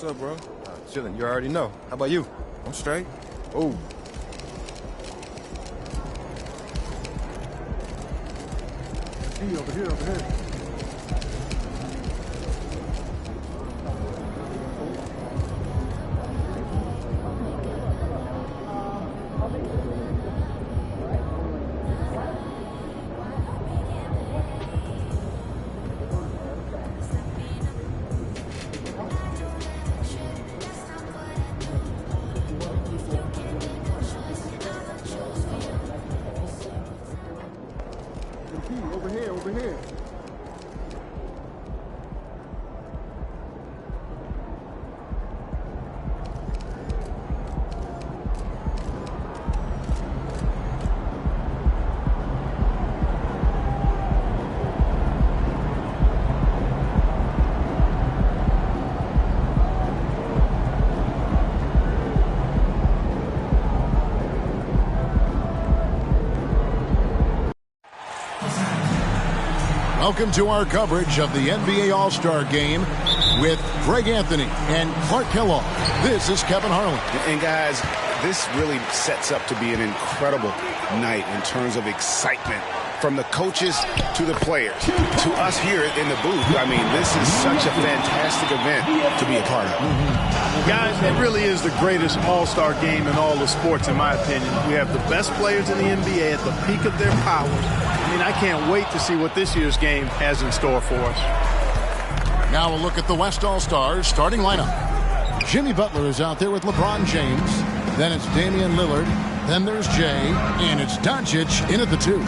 What's up, bro? Chilling. You already know. How about you? I'm straight. Oh. Hey, over here, over here. Over here. Welcome to our coverage of the NBA All-Star Game with Greg Anthony and Clark Kellogg. This is Kevin Harlan. And guys, this really sets up to be an incredible night in terms of excitement from the coaches to the players to us here in the booth. I mean, this is such a fantastic event to be a part of. Guys, it really is the greatest all-star game in all the sports, in my opinion. We have the best players in the NBA at the peak of their powers. I mean, I can't wait to see what this year's game has in store for us. Now a look at the West All-Stars starting lineup. Jimmy Butler is out there with LeBron James. Then it's Damian Lillard. Then there's Jay. And it's Doncic in at the 2.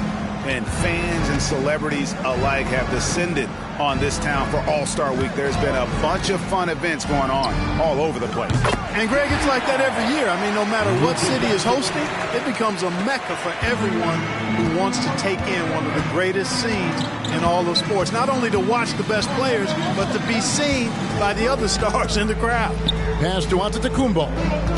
And fans and celebrities alike have descended on this town for All-Star Week. There's been a bunch of fun events going on all over the place. And, Greg, it's like that every year. I mean, no matter what city is hosting, it becomes a mecca for everyone who wants to take in one of the greatest scenes in all of sports. Not only to watch the best players, but to be seen by the other stars in the crowd. Pass to Antetokounmpo.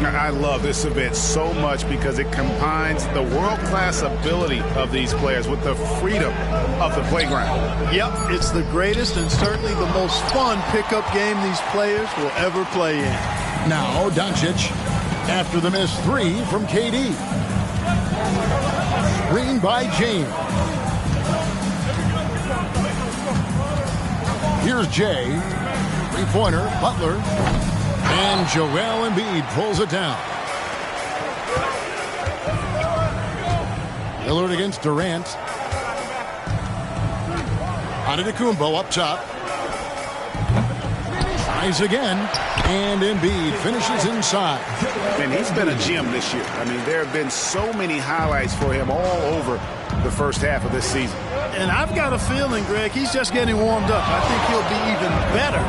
I love this event so much because it combines the world-class ability of these players with the freedom of the playground. Yep, it's the greatest and certainly the most fun pickup game these players will ever play in. Now Doncic after the missed 3 from KD. Screen by James. Here's Jay. Three-pointer, Butler. And Joel Embiid pulls it down. Lillard against Durant. Antetokounmpo up top. Tries again. And Embiid finishes inside. And he's been a gem this year. I mean, there have been so many highlights for him all over the first half of this season. And I've got a feeling, Greg, he's just getting warmed up. I think he'll be even better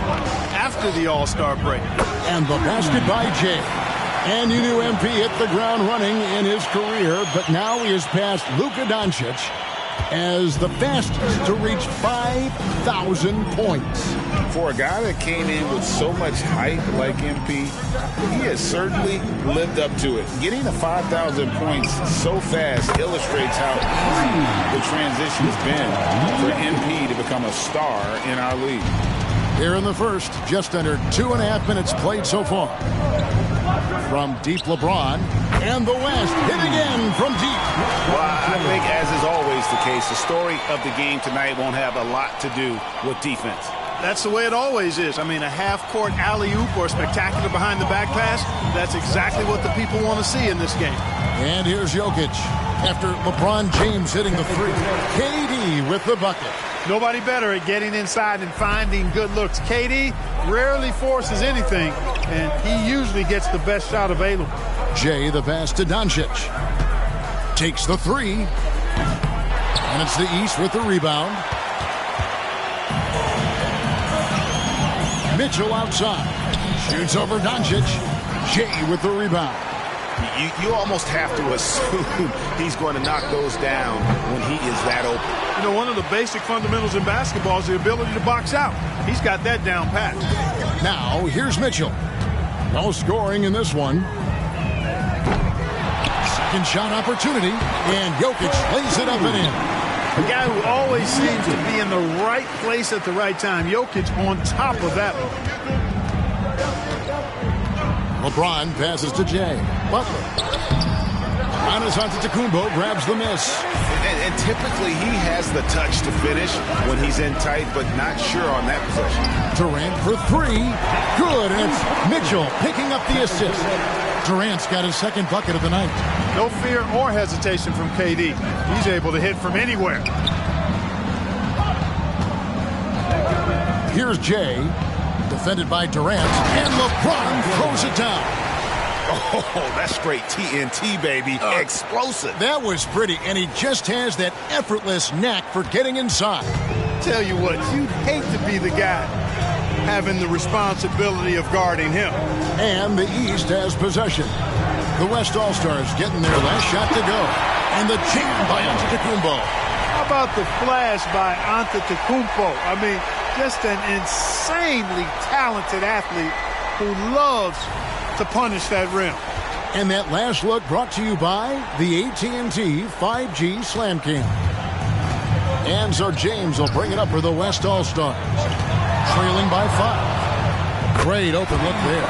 after the All-Star break. And the basket by Jay. And you knew MP hit the ground running in his career, but now he has passed Luka Doncic as the fastest to reach 5,000 points. For a guy that came in with so much hype like MP, he has certainly lived up to it. Getting to 5,000 points so fast illustrates how easy the transition has been for MP to become a star in our league. Here in the first, just under 2.5 minutes played so far. From deep, LeBron, and the West hit again from deep. Well, I think, as is always the case, the story of the game tonight won't have a lot to do with defense. That's the way it always is. I mean, a half-court alley-oop or a spectacular behind-the-back pass, that's exactly what the people want to see in this game. And here's Jokic after LeBron James hitting the 3. KD with the bucket. Nobody better at getting inside and finding good looks. KD rarely forces anything, and he usually gets the best shot available. Jay, the pass to Doncic. Takes the 3. And it's the East with the rebound. Mitchell outside. Shoots over Doncic. Jay with the rebound. You almost have to assume he's going to knock those down when he is that open. You know, one of the basic fundamentals in basketball is the ability to box out. He's got that down pat. Now, here's Mitchell. No scoring in this one. Second shot opportunity, and Jokic lays it up and in. A guy who always seems to be in the right place at the right time. Jokic on top of that one. LeBron passes to Jay. Butler. Giannis Antetokounmpo grabs the miss. And typically he has the touch to finish when he's in tight, but not sure on that possession. Durant for three. Good, and it's Mitchell picking up the assist. Durant's got his second bucket of the night. No fear or hesitation from KD. He's able to hit from anywhere. Here's Jay, defended by Durant, and LeBron throws it down. Oh, that's straight TNT, baby. Explosive. That was pretty, and he just has that effortless knack for getting inside. Tell you what, you'd hate to be the guy having the responsibility of guarding him. And the East has possession. The West All-Stars getting their last shot to go. And the jam by Antetokounmpo. How about the flash by Antetokounmpo? I mean, just an insanely talented athlete who loves to punish that rim. And that last look brought to you by the AT&T 5G Slam Cam. And so James will bring it up for the West All-Stars. Trailing by 5. Great open look there.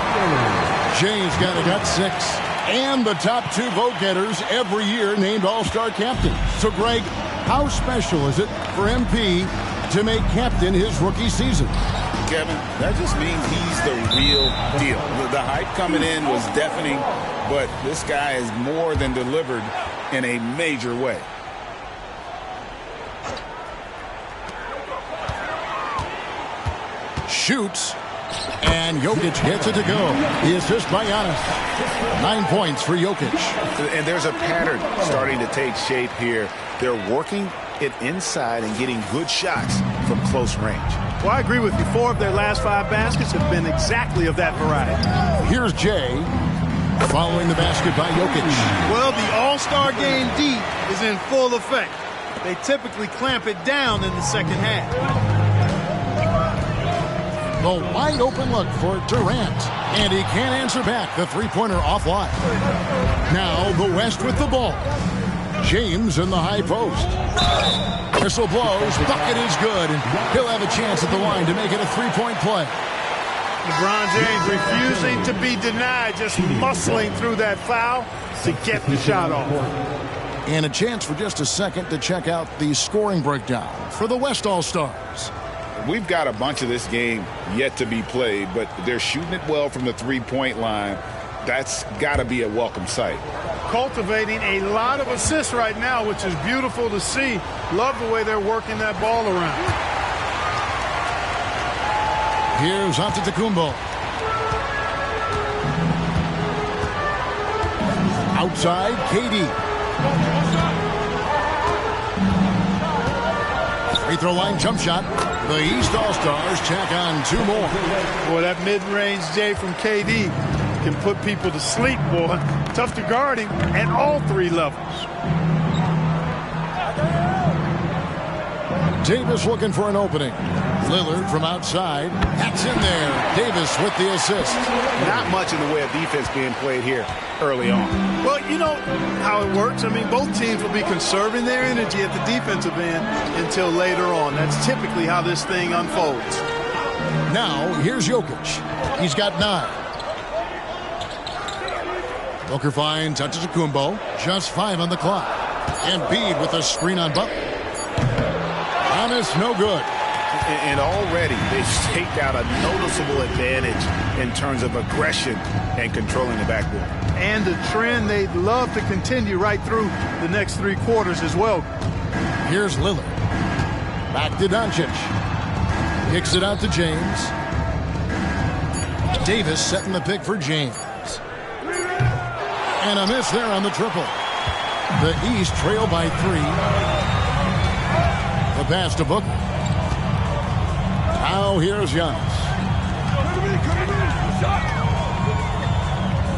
James got 6. And the top 2 vote-getters every year named All-Star captain. So, Greg, how special is it for MP to make captain his rookie season? Kevin, that just means he's the real deal. The hype coming in was deafening, but this guy is more than delivered in a major way. Shoots, and Jokic gets it to go. The assist by Giannis. 9 points for Jokic. And there's a pattern starting to take shape here. They're working it inside and getting good shots from close range. Well, I agree with you. 4 of their last 5 baskets have been exactly of that variety. Here's Jay following the basket by Jokic. Well, the All-Star game deep is in full effect. They typically clamp it down in the second half. The wide open look for Durant. And he can't answer back. The three-pointer offline. Now the West with the ball. James in the high post. Whistle blows. Bucket is good. And he'll have a chance at the line to make it a three-point play. LeBron James refusing to be denied, just muscling through that foul to get the shot off. And a chance for just a second to check out the scoring breakdown for the West All-Stars. We've got a bunch of this game yet to be played, but they're shooting it well from the three-point line. That's got to be a welcome sight. Cultivating a lot of assists right now, which is beautiful to see. Love the way they're working that ball around. Here's Antetokounmpo. Outside, KD. Free throw line jump shot. The East All-Stars tack on 2 more. Boy, that mid-range J from KD can put people to sleep, boy. Tough to guard him at all 3 levels. Davis looking for an opening. Lillard from outside. That's in there. Davis with the assist. Not much in the way of defense being played here early on. Well, you know how it works. I mean, both teams will be conserving their energy at the defensive end until later on. That's typically how this thing unfolds. Now, here's Jokic. He's got 9. Booker finds Antetokounmpo. Just 5 on the clock. And Embiid with a screen on Butler. Giannis, no good. And already they've staked out a noticeable advantage in terms of aggression and controlling the backboard. And a trend they'd love to continue right through the next 3 quarters as well. Here's Lillard. Back to Doncic. Kicks it out to James. Davis setting the pick for James. And a miss there on the triple. The East trail by 3. The pass to Booker. Now here's Giannis.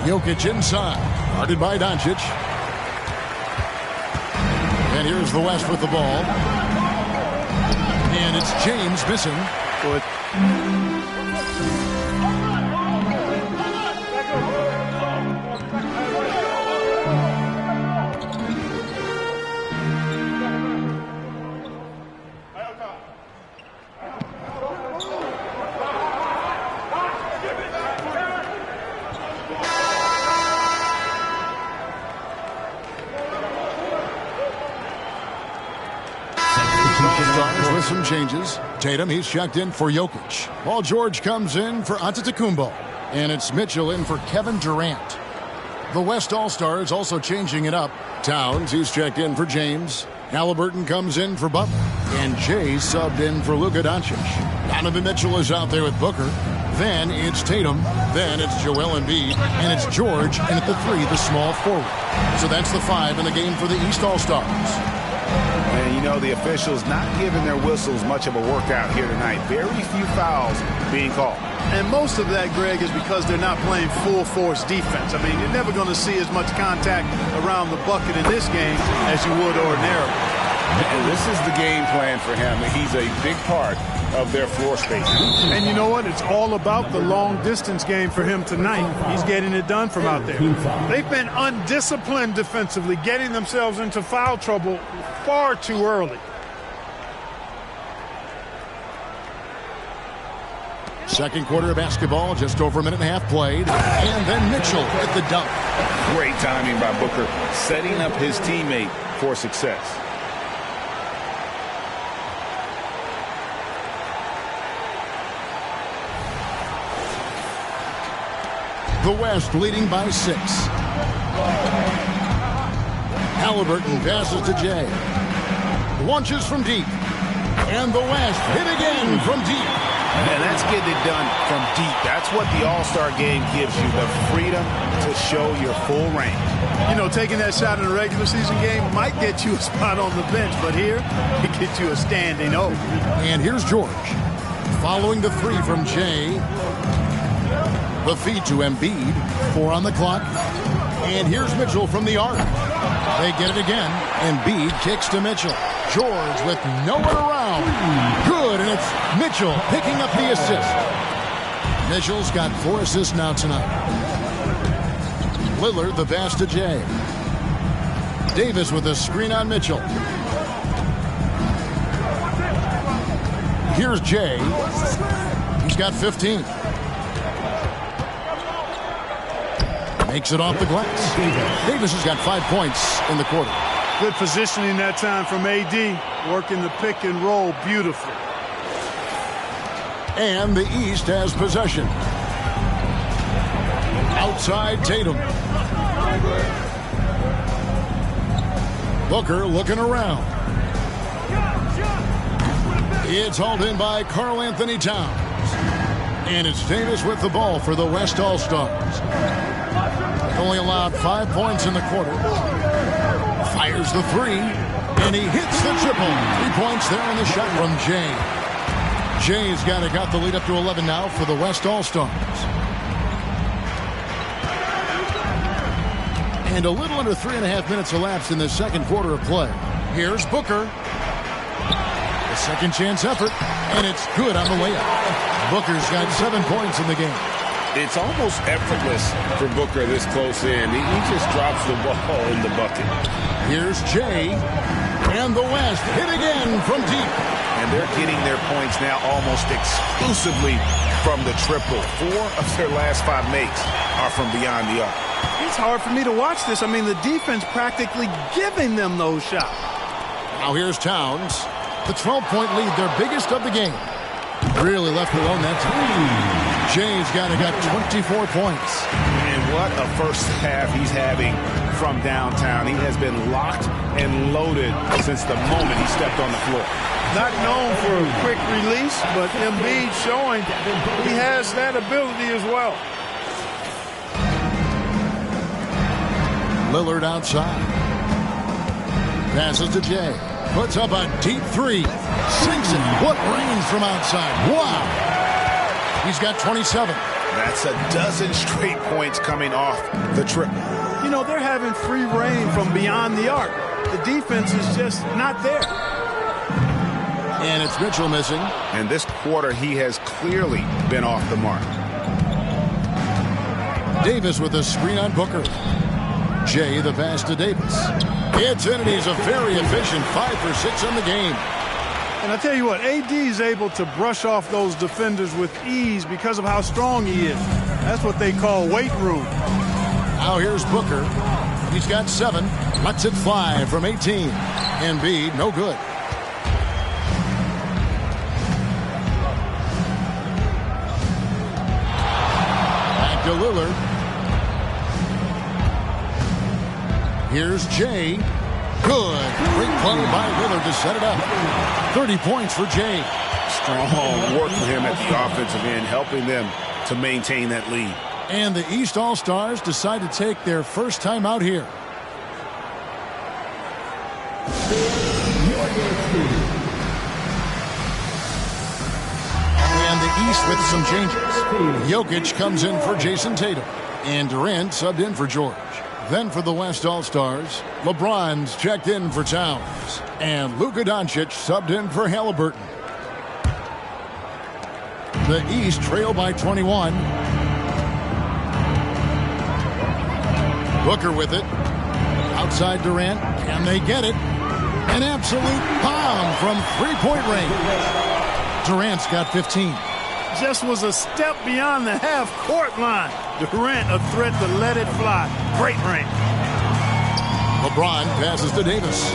Jokic inside. Guarded by Doncic. And here's the West with the ball. And it's James missing. Good. some changes. Tatum, he's checked in for Jokic. Paul George comes in for Antetokounmpo. And it's Mitchell in for Kevin Durant. The West All-Stars also changing it up. Towns, he's checked in for James. Halliburton comes in for Butler. And Jay subbed in for Luka Doncic. Donovan Mitchell is out there with Booker. Then it's Tatum. Then it's Joel Embiid. And it's George. And at the 3, the small forward. So that's the 5 in the game for the East All-Stars. And you know, the officials not giving their whistles much of a workout here tonight. Very few fouls being called. And most of that, Greg, is because they're not playing full force defense. I mean, you're never going to see as much contact around the bucket in this game as you would ordinarily. And this is the game plan for him. He's a big part of their floor space. And you know what? It's all about the long distance game for him tonight. He's getting it done from out there. They've been undisciplined defensively, getting themselves into foul trouble far too early. Second quarter of basketball, just over a minute and a half played. And then Mitchell with the dunk. Great timing by Booker, setting up his teammate for success. The West leading by 6. Halliburton passes to Jay. Launches from deep. And the West hit again from deep. And that's getting it done from deep. That's what the All-Star game gives you, the freedom to show your full range. You know, taking that shot in a regular season game might get you a spot on the bench, but here, it gets you a standing O. And here's George. Following the 3 from Jay. The feed to Embiid. 4 on the clock. And here's Mitchell from the arc. They get it again. Embiid kicks to Mitchell. George with no one around. Good, and it's Mitchell picking up the assist. Mitchell's got 4 assists now tonight. Lillard the pass to Jay. Davis with a screen on Mitchell. Here's Jay. He's got 15. Makes it off the glass. Davis has got 5 points in the quarter. Good positioning that time from AD. Working the pick and roll beautifully. And the East has possession. Outside Tatum. Booker looking around. It's hauled in by Karl Anthony Towns. And it's Davis with the ball for the West All-Stars. Only allowed 5 points in the quarter. Fires the 3, and he hits the triple. 3 points there on the shot from Jay. Jay's got the lead up to 11 now for the West All-Stars. And a little under 3.5 minutes elapsed in the second quarter of play. Here's Booker. The second chance effort, and it's good on the layup. Booker's got 7 points in the game. It's almost effortless for Booker this close in. He just drops the ball in the bucket. Here's Jay. And the West hit again from deep. And they're getting their points now almost exclusively from the triple. 4 of their last 5 makes are from beyond the arc. It's hard for me to watch this. I mean, the defense practically giving them those shots. Now here's Towns. The 12-point lead, their biggest of the game. Really left alone that time. Jay's got 24 points. And what a first half he's having from downtown. He has been locked and loaded since the moment he stepped on the floor. Not known for a quick release, but Embiid showing he has that ability as well. Lillard outside. Passes to Jay. Puts up a deep 3. Sinks it. What range from outside. Wow. He's got 27. That's a dozen straight points coming off the triple. You know, they're having free reign from beyond the arc. The defense is just not there. And it's Mitchell missing. And this quarter, he has clearly been off the mark. Davis with a screen on Booker. Jay the pass to Davis. It's in, and he's a very efficient 5 for 6 in the game. And I tell you what, AD is able to brush off those defenders with ease because of how strong he is. That's what they call weight room. Now here's Booker. He's got 7. Lets it fly from 18. Embiid, no good. to Lillard. Here's Jay. Good. Great play by Lillard to set it up. 30 points for Jay. Strong work for him at the offensive end, helping them to maintain that lead. And the East All-Stars decide to take their first time out here. And the East with some changes. Jokic comes in for Jason Tatum. And Durant subbed in for George. Then for the West All-Stars, LeBron's checked in for Towns. And Luka Doncic subbed in for Halliburton. The East trail by 21. Booker with it. Outside Durant. Can they get it? An absolute bomb from three-point range. Durant's got 15. Just was a step beyond the half-court line. Durant a threat to let it fly. Great range. LeBron passes to Davis.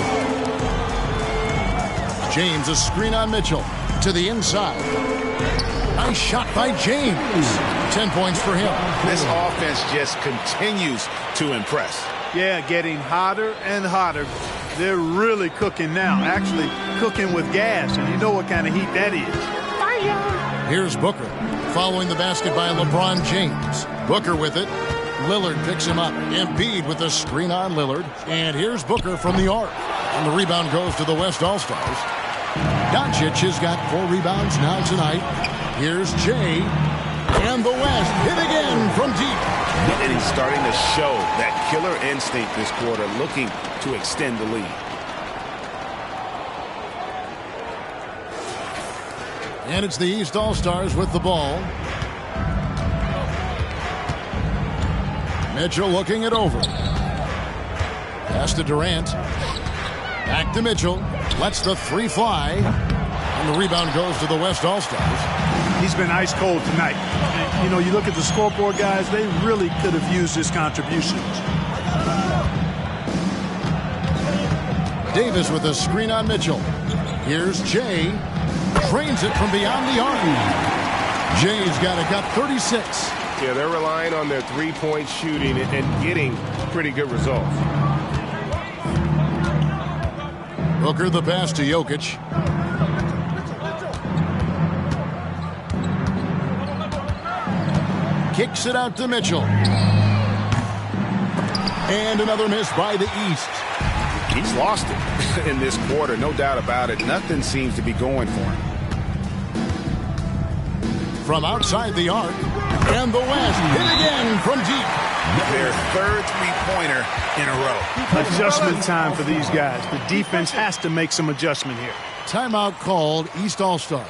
James a screen on Mitchell. To the inside. Nice shot by James. 10 points for him. This offense just continues to impress. Yeah, getting hotter and hotter. They're really cooking now. Actually cooking with gas, and you know what kind of heat that is. Here's Booker. Following the basket by LeBron James. Booker with it. Lillard picks him up. Embiid with a screen on Lillard. And here's Booker from the arc. And the rebound goes to the West All-Stars. Doncic has got 4 rebounds now tonight. Here's Jay. And the West hit again from deep. And he's starting to show that killer instinct this quarter, looking to extend the lead. And it's the East All-Stars with the ball. Mitchell looking it over. Pass to Durant. Back to Mitchell. Lets the three fly. And the rebound goes to the West All-Stars. He's been ice cold tonight. And, you know, you look at the scoreboard, guys, they really could have used his contributions. Davis with a screen on Mitchell. Here's Jay. Trains it from beyond the arc. Jay's got 36. Yeah, they're relying on their three-point shooting and getting pretty good results. Booker the pass to Jokic. Kicks it out to Mitchell. And another miss by the East. He's lost it in this quarter, no doubt about it. Nothing seems to be going for him. From outside the arc. And the West hit again from deep. Their third three-pointer in a row. Adjustment time for these guys. The defense has to make some adjustment here. Timeout called, East All-Stars.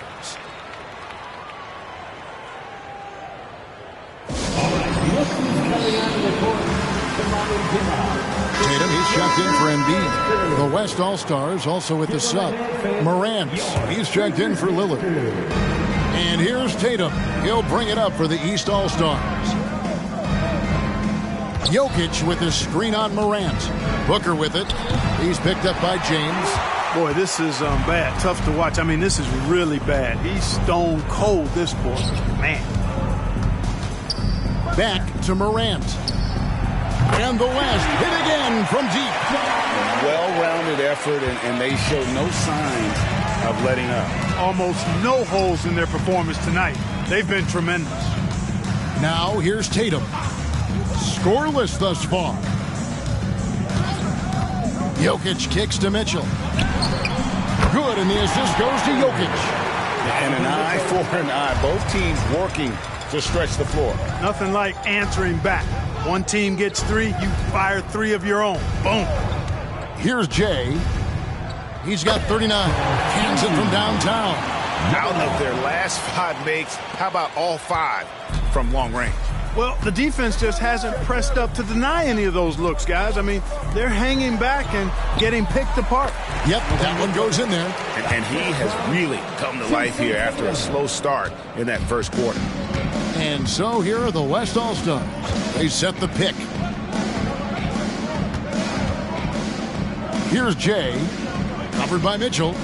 Tatum, he's checked in for Embiid. The West All-Stars also with the sub. Morant, he's checked in for Lillard. And here's Tatum. He'll bring it up for the East All-Stars. Jokic with his screen on Morant. Booker with it. He's picked up by James. Boy, this is bad. Tough to watch. I mean, this is really bad. He's stone cold this quarter. Man. Back to Morant. And the West hit again from deep. Well-rounded effort, and they show no signs of letting up. Almost no holes in their performance tonight. They've been tremendous. Now here's Tatum. Scoreless thus far. Jokic kicks to Mitchell. Good, and the assist goes to Jokic. And an eye for an eye. Both teams working to stretch the floor. Nothing like answering back. One team gets 3, you fire 3 of your own. Boom. Here's Jay. He's got 39. Cans it from downtown. Out of their last 5 makes, how about all 5 from long range? Well, the defense just hasn't pressed up to deny any of those looks, guys. I mean, they're hanging back and getting picked apart. Yep, that one goes in there. And he has really come to life here after a slow start in that first quarter. And so here are the West All-Stars. They set the pick. Here's Jay. Covered by Mitchell.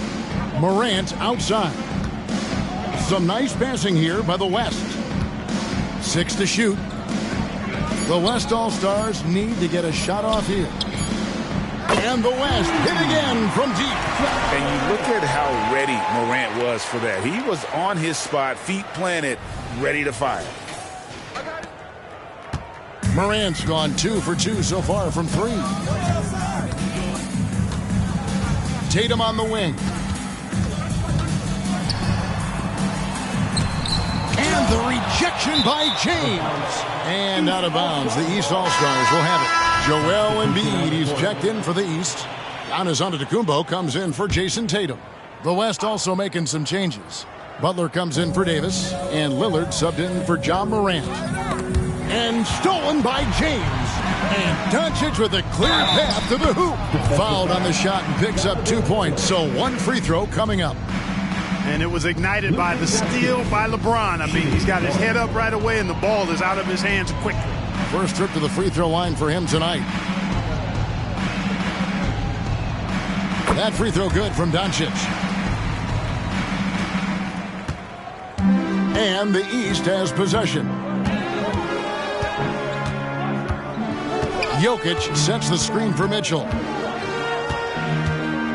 Morant outside. Some nice passing here by the West. 6 to shoot. The West All-Stars need to get a shot off here. And the West hit again from deep. And you look at how ready Morant was for that. He was on his spot, feet planted, ready to fire. Morant's gone 2 for 2 so far from 3. Tatum on the wing. And the rejection by James. And out of bounds. The East All-Stars will have it. Joel Embiid, he's checked in for the East. Giannis Antetokounmpo comes in for Jason Tatum. The West also making some changes. Butler comes in for Davis, and Lillard subbed in for John Morant. And stolen by James. And Doncic with a clear path to the hoop. Fouled on the shot and picks up 2 points, so 1 free throw coming up. And it was ignited by the steal by LeBron. I mean, he's got his head up right away, and the ball is out of his hands quickly. First trip to the free throw line for him tonight. That free throw good from Doncic. And the East has possession. Jokic sets the screen for Mitchell.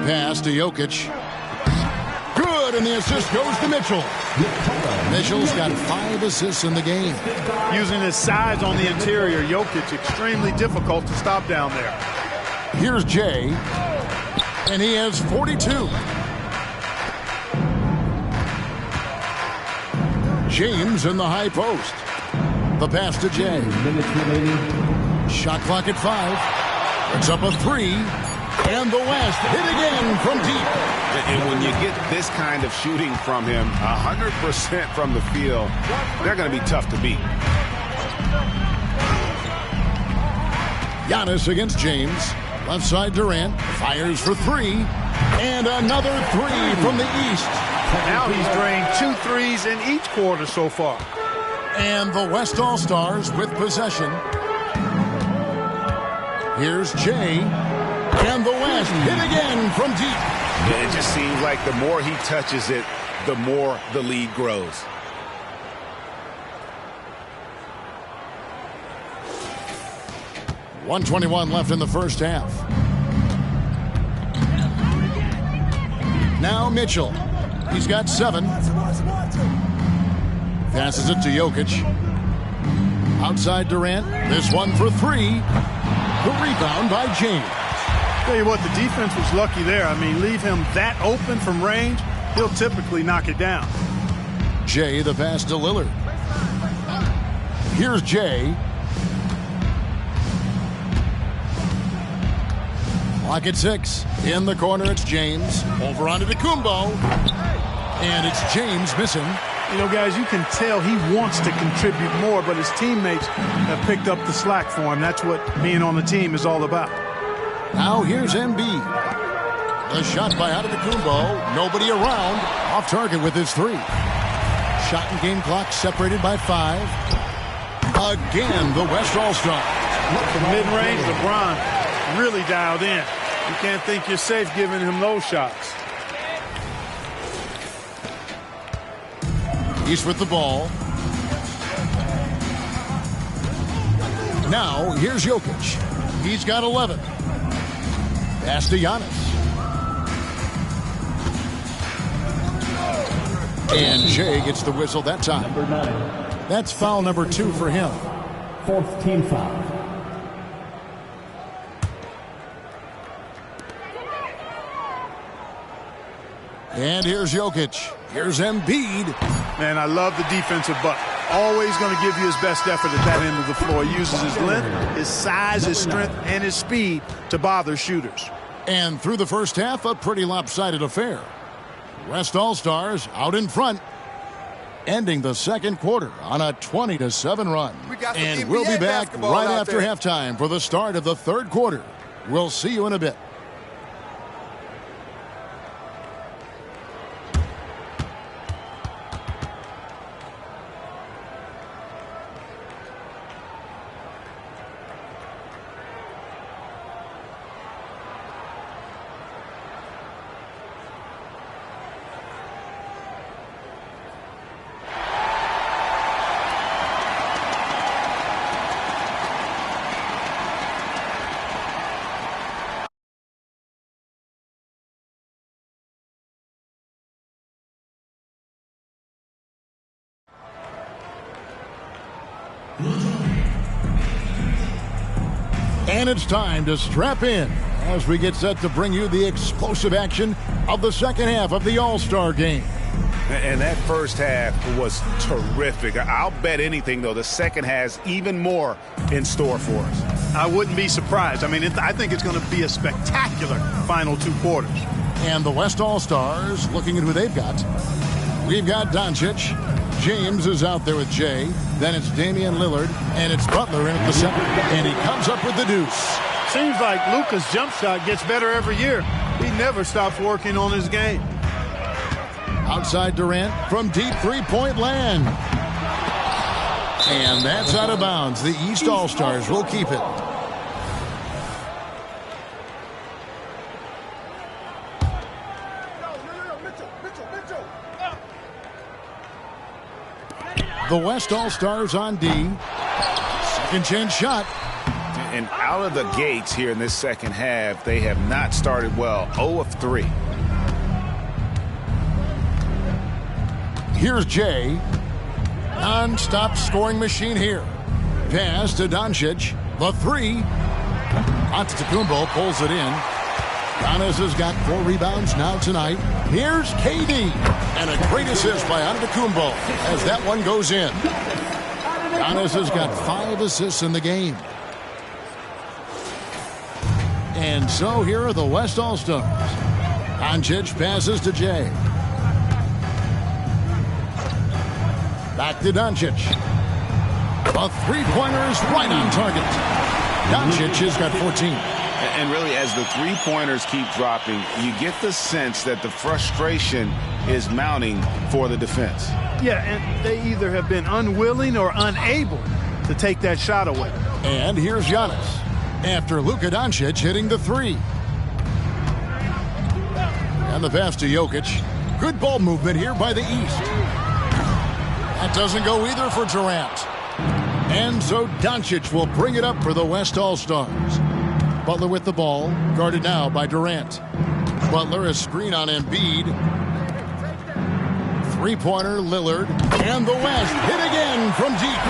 Pass to Jokic. Good, and the assist goes to Mitchell. Mitchell's got 5 assists in the game. Using his size on the interior, Jokic extremely difficult to stop down there. Here's Jay, and he has 42. James in the high post. The pass to Jay. Shot clock at 5. It's up a 3. And the West hit again from deep. And when you get this kind of shooting from him, 100% from the field, they're going to be tough to beat. Giannis against James. Left side Durant. Fires for 3. And another 3 from the East. Now he's drained 2 threes in each quarter so far. And the West All-Stars with possession. Here's Jay. And the West hit again from deep. It just seems like the more he touches it, the more the lead grows. .121 left in the first half. Now Mitchell. He's got 7. Passes it to Jokic. Outside Durant. This one for 3. The rebound by James. Tell you what, the defense was lucky there. I mean, leave him that open from range, he'll typically knock it down. Jay, the pass to Lillard. Here's Jay. Clock at 6. In the corner, it's James. Over onto Kumbo. And it's James missing. You know, guys, you can tell he wants to contribute more, but his teammates have picked up the slack for him. That's what being on the team is all about. Now here's Embiid. The shot by Antetokounmpo. Nobody around. Off target with his 3. Shot and game clock separated by 5. Again, the West All-Stars. From mid-range, LeBron really dialed in. You can't think you're safe giving him those shots. He's with the ball. Now, here's Jokic. He's got 11. Pass to Giannis. And Jay gets the whistle that time. That's foul number 2 for him. 4th team foul. And here's Jokic. Here's Embiid. Man, I love the defensive buck. Always going to give you his best effort at that end of the floor. He uses his length, his size, his strength, and his speed to bother shooters. And through the first half, a pretty lopsided affair. West All-Stars out in front, ending the second quarter on a 20-7 run. And we'll be back right after halftime for the start of the third quarter. We'll see you in a bit. And it's time to strap in as we get set to bring you the explosive action of the second half of the All-Star game. And that first half was terrific. I'll bet anything, though, the second has even more in store for us. I wouldn't be surprised. I mean, I think it's going to be a spectacular final 2 quarters. And the West All-Stars, looking at who they've got. We've got Doncic. James is out there with Jay. Then it's Damian Lillard. And it's Butler in at the center. And he comes up with the deuce. Seems like Luka's jump shot gets better every year. He never stops working on his game. Outside Durant from deep three-point land. And that's out of bounds. The East All-Stars will keep it. The West All-Stars on D. Second chance shot. And out of the gates here in this second half, they have not started well. 0 of 3. Here's Jay. Non-stop scoring machine here. Pass to Doncic. The 3. Antetokounmpo pulls it in. Giannis has got 4 rebounds now tonight. Here's KD. And a great assist by Antetokounmpo as that one goes in. Giannis has got 5 assists in the game. And so here are the West All-Stars. Doncic passes to Jay. Back to Doncic. A three-pointer is right on target. Doncic has got 14. And really, as the three-pointers keep dropping, you get the sense that the frustration is mounting for the defense. Yeah, and they either have been unwilling or unable to take that shot away. And here's Giannis after Luka Doncic hitting the 3. And the pass to Jokic. Good ball movement here by the East. That doesn't go either for Durant. And so Doncic will bring it up for the West All-Stars. Butler with the ball, guarded now by Durant. Butler a screen on Embiid. Three-pointer, Lillard. And the West hit again from deep.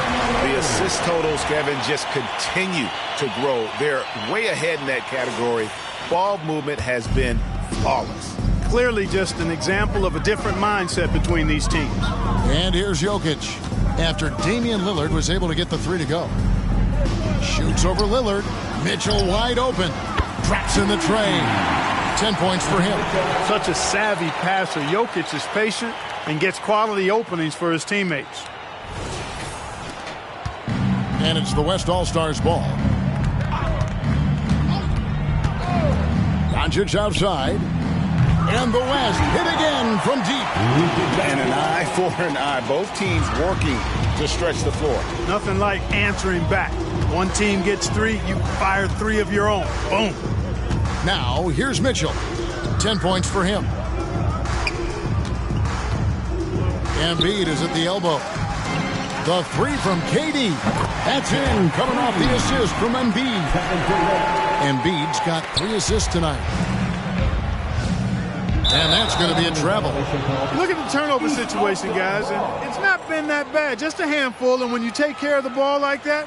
The assist totals, Kevin, just continue to grow. They're way ahead in that category. Ball movement has been flawless. Clearly just an example of a different mindset between these teams. And here's Jokic after Damian Lillard was able to get the 3 to go. Shoots over Lillard. Mitchell wide open. Drops in the tray. 10 points for him. Such a savvy passer. Jokic is patient and gets quality openings for his teammates. And it's the West All-Stars ball. Doncic outside. And the West hit again from deep. And an eye for an eye. Both teams working to stretch the floor. Nothing like answering back. One team gets 3, you fire 3 of your own. Boom. Now, here's Mitchell. 10 points for him. Embiid is at the elbow. The 3 from KD. That's in, coming off the assist from Embiid. Embiid's got 3 assists tonight. And that's going to be a travel. Look at the turnover situation, guys. And it's not been that bad. Just a handful. And when you take care of the ball like that,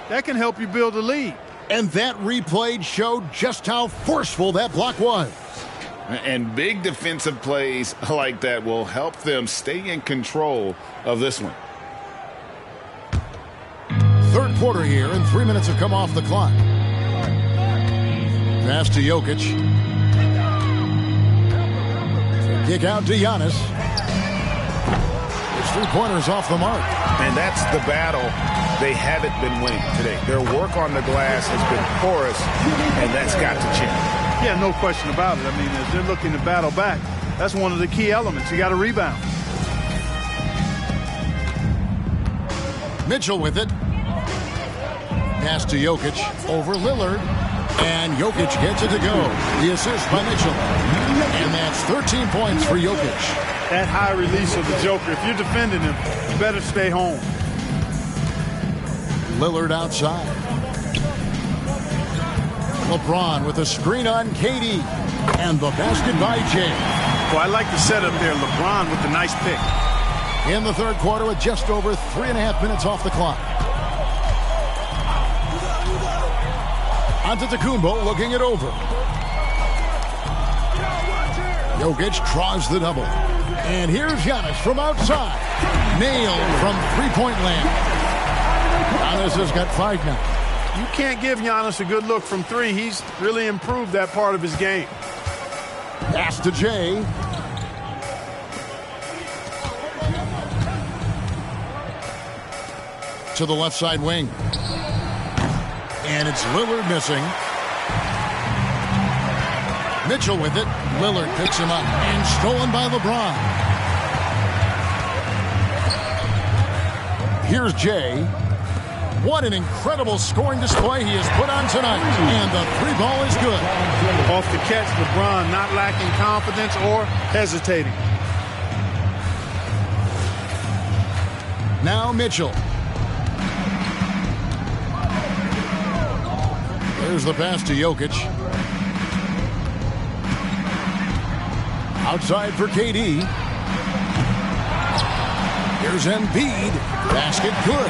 that can help you build a lead. And that replay showed just how forceful that block was. And big defensive plays like that will help them stay in control of this one. Third quarter here, and 3 minutes have come off the clock. Pass to Jokic. Kick out to Giannis. His three-pointers off the mark. And that's the battle they haven't been winning today. Their work on the glass has been porous, and that's got to change. Yeah, no question about it. I mean, as they're looking to battle back, that's one of the key elements. You got to rebound. Mitchell with it. Pass to Jokic over Lillard. And Jokic gets it to go. The assist by Mitchell. And that's 13 points for Jokic. That high release of the Joker, if you're defending him, you better stay home. Lillard outside. LeBron with a screen on KD. And the basket by Jay. Well, I like the setup there. LeBron with the nice pick. In the third quarter with just over 3.5 minutes off the clock. Antetokounmpo looking it over. Jokic draws the double. And here's Giannis from outside. Nailed from three-point land. Giannis has got 5 now. You can't give Giannis a good look from 3. He's really improved that part of his game. Pass to Jay. To the left side wing. And it's Lillard missing. Mitchell with it. Lillard picks him up. And stolen by LeBron. Here's Jay. What an incredible scoring display he has put on tonight. And the 3-ball is good. Off the catch, LeBron not lacking confidence or hesitating. Now Mitchell. There's the pass to Jokic. Outside for KD. Here's Embiid. Basket good.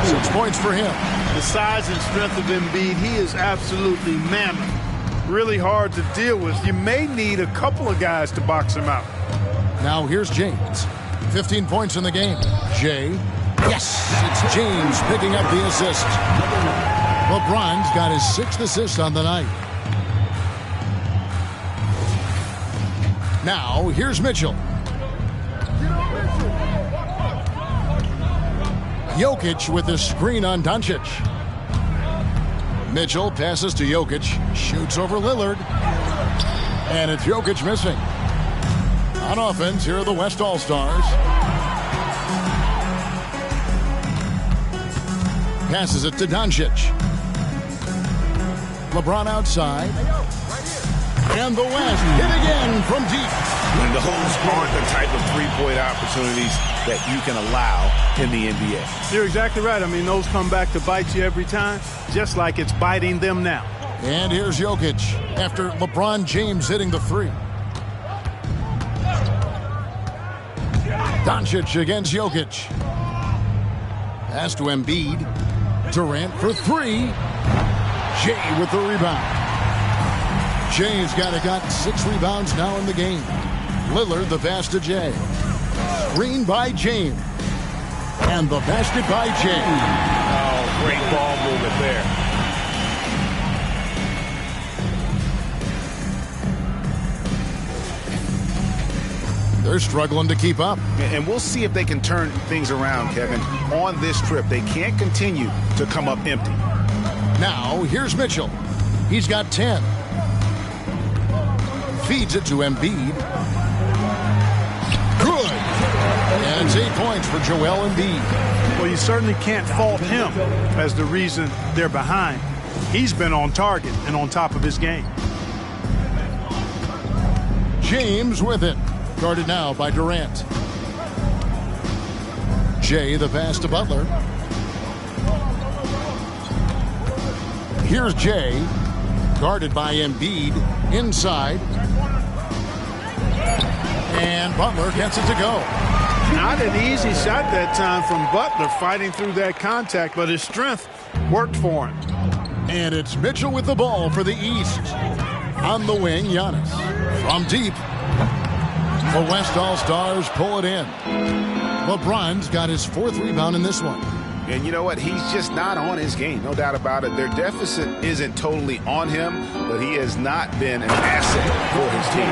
6 points for him. The size and strength of Embiid, he is absolutely mammoth. Really hard to deal with. You may need a couple of guys to box him out. Now here's James. 15 points in the game. Jay. Yes, it's James picking up the assist. LeBron's got his 6th assist on the night. Now, here's Mitchell. Jokic with the screen on Doncic. Mitchell passes to Jokic. Shoots over Lillard. And it's Jokic missing. On offense, here are the West All-Stars. Passes it to Doncic. LeBron outside. And the West hit again from deep. And those aren't the type of three-point opportunities that you can allow in the NBA. You're exactly right. I mean, those come back to bite you every time, just like it's biting them now. And here's Jokic after LeBron James hitting the 3. Doncic against Jokic. Pass to Embiid. Durant for 3. Jay with the rebound. Jay's got 6 rebounds now in the game. Lillard the pass to Jay. Screen by James. And the basket by Jay. Oh, great ball movement there. They're struggling to keep up. And we'll see if they can turn things around, Kevin. On this trip, they can't continue to come up empty. Now, here's Mitchell. He's got 10. Feeds it to Embiid. Good. And it's 8 points for Joel Embiid. Well, you certainly can't fault him as the reason they're behind. He's been on target and on top of his game. James with it. Guarded now by Durant. Jay the pass to Butler. Here's Jay. Guarded by Embiid. Inside. And Butler gets it to go. Not an easy shot that time from Butler, fighting through that contact, but his strength worked for him. And it's Mitchell with the ball for the East. On the wing, Giannis. From deep. The West All-Stars pull it in. LeBron's got his 4th rebound in this one. And you know what? He's just not on his game. No doubt about it. Their deficit isn't totally on him, but he has not been an asset for his team.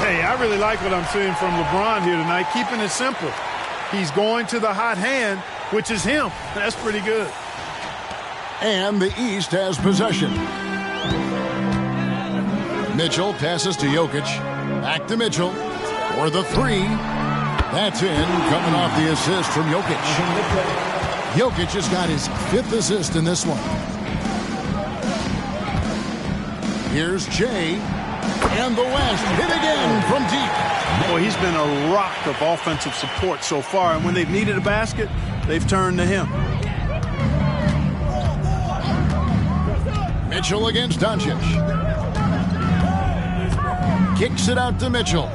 Hey, I really like what I'm seeing from LeBron here tonight, keeping it simple. He's going to the hot hand, which is him. That's pretty good. And the East has possession. Mitchell passes to Jokic. Back to Mitchell for the 3. That's in, coming off the assist from Jokic. Jokic has got his 5th assist in this one. Here's Jay. And the West hit again from deep. Boy, he's been a rock of offensive support so far, and when they've needed a basket, they've turned to him. Mitchell against Doncic. Kicks it out to Mitchell.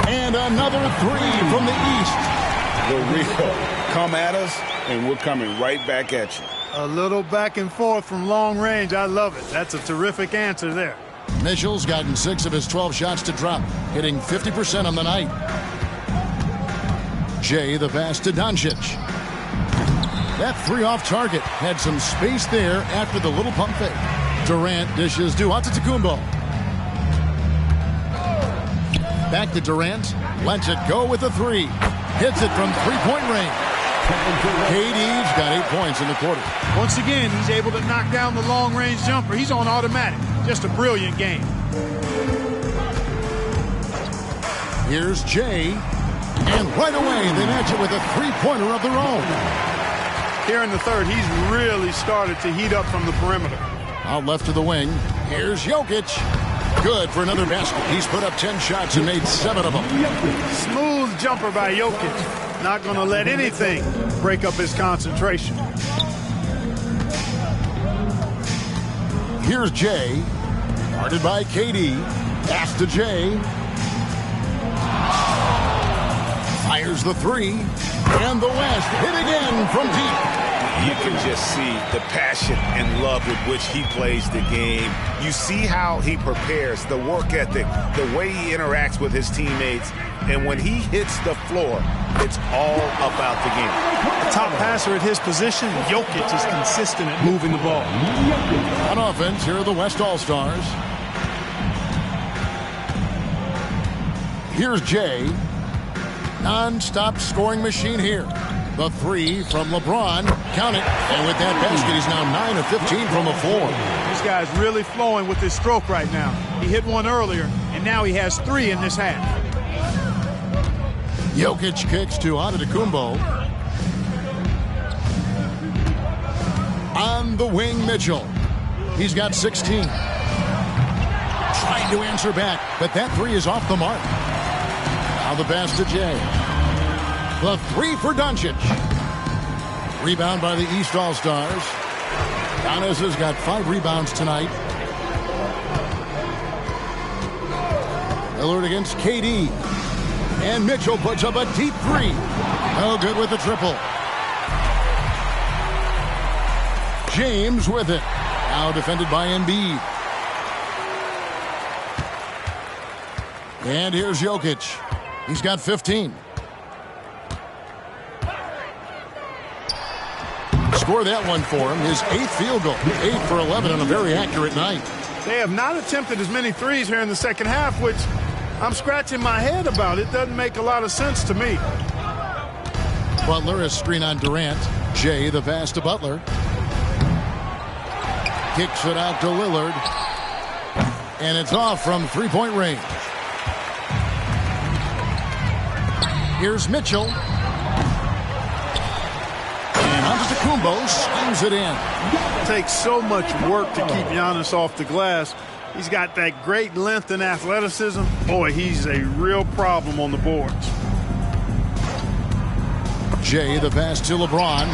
And another 3 from the East. The real come at us, and we're coming right back at you. A little back and forth from long range. I love it. That's a terrific answer there. Mitchell's gotten 6 of his 12 shots to drop, hitting 50% on the night. Jay the pass to Doncic. That 3 off target had some space there after the little pump fake. Durant dishes to Antetokounmpo. Back to Durant. Lets it go with a 3. Hits it from 3-point range. KD's got 8 points in the quarter. Once again, he's able to knock down the long-range jumper. He's on automatic. Just a brilliant game. Here's Jay. And right away, they match it with a 3-pointer of their own. Here in the third, he's really started to heat up from the perimeter. Out left to the wing. Here's Jokic. Good for another basket. He's put up 10 shots and made 7 of them. Smooth jumper by Jokic. Not going to let anything break up his concentration. Here's Jay. Guarded by KD. Pass to Jay. Fires the 3. And the West hit again from deep. You can just see the passion and love with which he plays the game. You see how he prepares, the work ethic, the way he interacts with his teammates. And when he hits the floor, it's all about the game. A top passer at his position, Jokic is consistent at moving the ball. On offense, here are the West All-Stars. Here's Jay. Non-stop scoring machine here. The 3 from LeBron. Count it. And with that basket, he's now 9 of 15 from the floor. This guy's really flowing with his stroke right now. He hit one earlier, and now he has 3 in this half. Jokic kicks to Antetokounmpo. On the wing, Mitchell. He's got 16. Trying to answer back, but that 3 is off the mark. Now the pass to Jay. The 3 for Doncic. Rebound by the East All-Stars. Giannis has got 5 rebounds tonight. Lillard against KD. And Mitchell puts up a deep 3. No good with the triple. James with it. Now defended by Embiid. And here's Jokic. He's got 15. Score that one for him. His 8th field goal. 8 for 11 on a very accurate night. They have not attempted as many threes here in the second half, which I'm scratching my head about. It doesn't make a lot of sense to me. Butler is screen on Durant. Jay the pass to Butler. Kicks it out to Lillard. And it's off from 3-point range. Here's Mitchell. And Antetokounmpo slams it in. It takes so much work to keep Giannis off the glass. He's got that great length and athleticism. Boy, he's a real problem on the boards. Jay the pass to LeBron.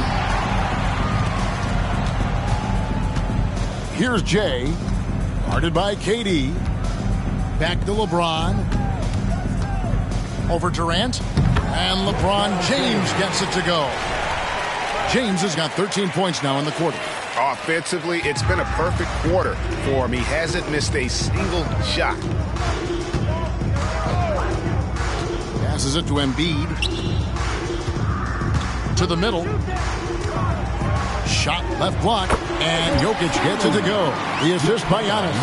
Here's Jay. Guarded by KD. Back to LeBron. Over Durant. And LeBron James gets it to go. James has got 13 points now in the quarter. Offensively, it's been a perfect quarter for him. He hasn't missed a single shot. Passes it to Embiid. To the middle. Shot left block. And Jokic gets it to go. The assist by Giannis.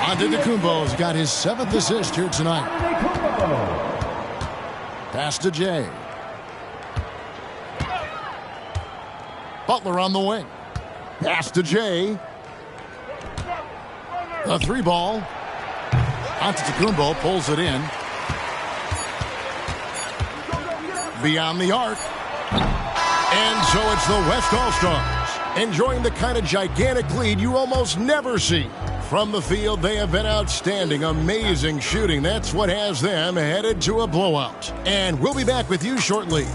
Antetokounmpo's got his 7th assist here tonight. Pass to Jay. Butler on the wing. Pass to Jay. The 3 ball. Antetokounmpo pulls it in. Beyond the arc. And so it's the West All-Stars enjoying the kind of gigantic lead you almost never see. From the field, they have been outstanding, amazing shooting. That's what has them headed to a blowout. And we'll be back with you shortly.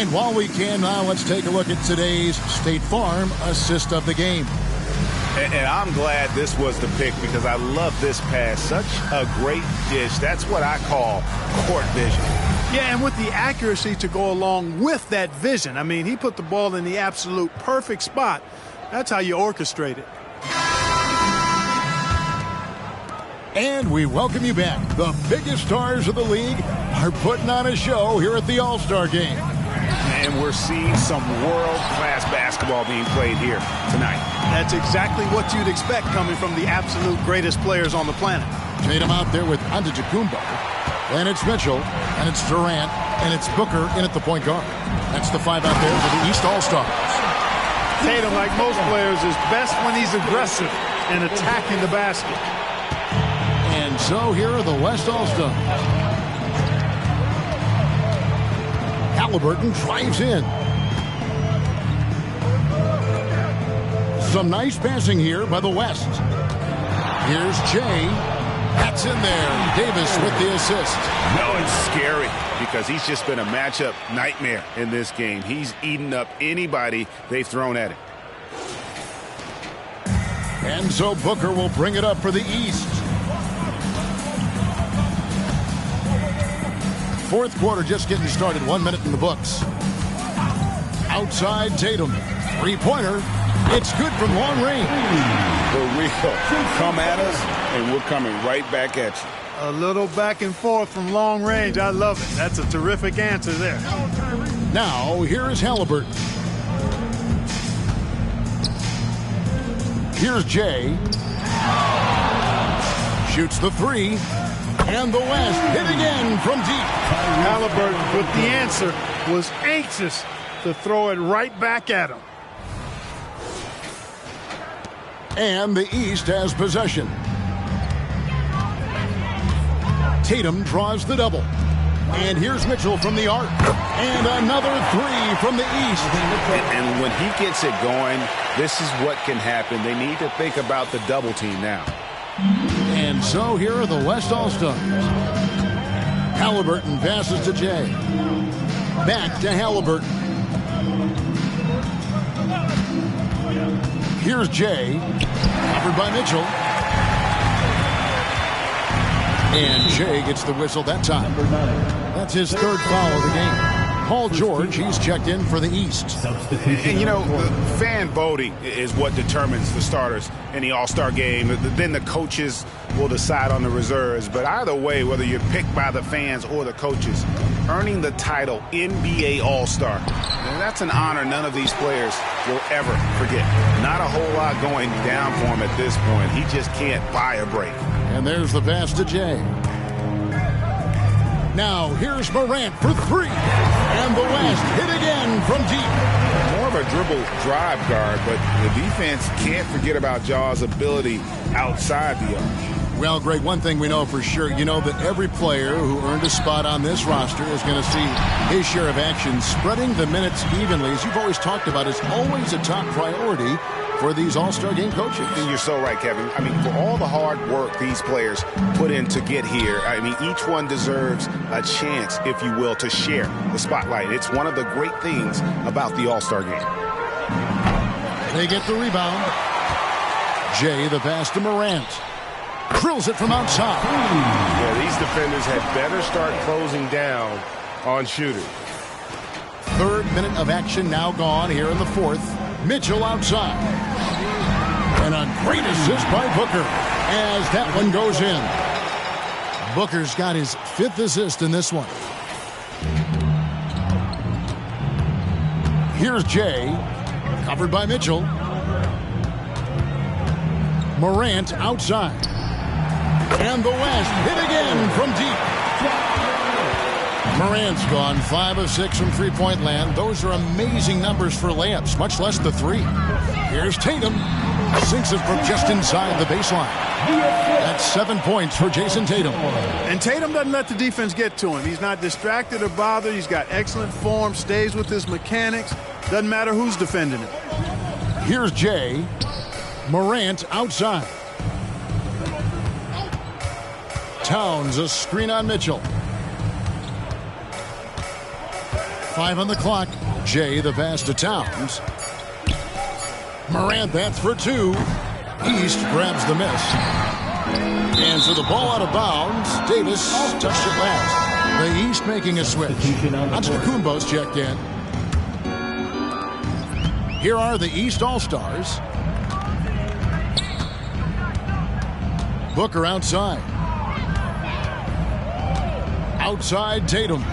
And while we can now, let's take a look at today's State Farm assist of the game. And I'm glad this was the pick because I love this pass. Such a great dish. That's what I call court vision. Yeah, and with the accuracy to go along with that vision. I mean, he put the ball in the absolute perfect spot. That's how you orchestrate it. And we welcome you back. The biggest stars of the league are putting on a show here at the All-Star Game. And we're seeing some world-class basketball being played here tonight. That's exactly what you'd expect coming from the absolute greatest players on the planet. Tatum out there with Antetokounmpo. And it's Mitchell, and it's Durant, and it's Booker in at the point guard. That's the five out there for the East All-Stars. Tatum, like most players, is best when he's aggressive and attacking the basket. And so here are the West All-Stars. Halliburton drives in. Some nice passing here by the West. Here's Jay. That's in there. Davis with the assist. No, it's scary because he's just been a matchup nightmare in this game. He's eaten up anybody they've thrown at him. And so Booker will bring it up for the East. Fourth quarter just getting started. 1 minute in the books. Outside Tatum. Three-pointer. It's good from long range. For real. Come at us, and we're coming right back at you. A little back and forth from long range. I love it. That's a terrific answer there. Now, here is Halliburton. Here's Jay. Shoots the three. And the West hit again from deep. Halliburton, with the answer, was anxious to throw it right back at him. And the East has possession. Tatum draws the double. And here's Mitchell from the arc. And another three from the East. And when he gets it going, this is what can happen. They need to think about the double team now. And so here are the West All-Stars. Halliburton passes to Jay. Back to Halliburton. Here's Jay. Covered by Mitchell. And Jay gets the whistle that time. That's his third foul of the game. Paul George, he's checked in for the East. And, you know, fan voting is what determines the starters in the All-Star game. Then the coaches will decide on the reserves. But either way, whether you're picked by the fans or the coaches, earning the title NBA All-Star, that's an honor none of these players will ever forget. Not a whole lot going down for him at this point. He just can't buy a break. And there's the pass to Jay. Now, here's Morant for three. And the West hit again from deep. More of a dribble drive guard, but the defense can't forget about Jaw's ability outside the arc. Well, Greg, one thing we know for sure, you know that every player who earned a spot on this roster is going to see his share of action. Spreading the minutes evenly, as you've always talked about, is always a top priority for these All-Star Game coaches. And you're so right, Kevin. I mean, for all the hard work these players put in to get here, I mean, each one deserves a chance, if you will, to share the spotlight. It's one of the great things about the All-Star Game. They get the rebound. Jay, the pass to Morant. Drills it from outside. Yeah, these defenders had better start closing down on shooters. Third minute of action now gone here in the fourth. Mitchell outside. And a great assist by Booker as that one goes in. Booker's got his fifth assist in this one. Here's Jay. Covered by Mitchell. Morant outside. And the West hit again from deep. Morant's gone 5 of 6 from three-point land. Those are amazing numbers for layups, much less the three. Here's Tatum. Sinks it from just inside the baseline. That's 7 points for Jason Tatum. And Tatum doesn't let the defense get to him. He's not distracted or bothered. He's got excellent form, stays with his mechanics. Doesn't matter who's defending him. Here's Jay. Morant outside. Towns, a screen on Mitchell. 5 on the clock. Jay, the pass to Towns. Morant, that's for 2. East grabs the miss. And so the ball out of bounds. Davis touched it last. The East making a switch. Antetokounmpo's checked in. Here are the East All-Stars. Booker outside. Outside Tatum.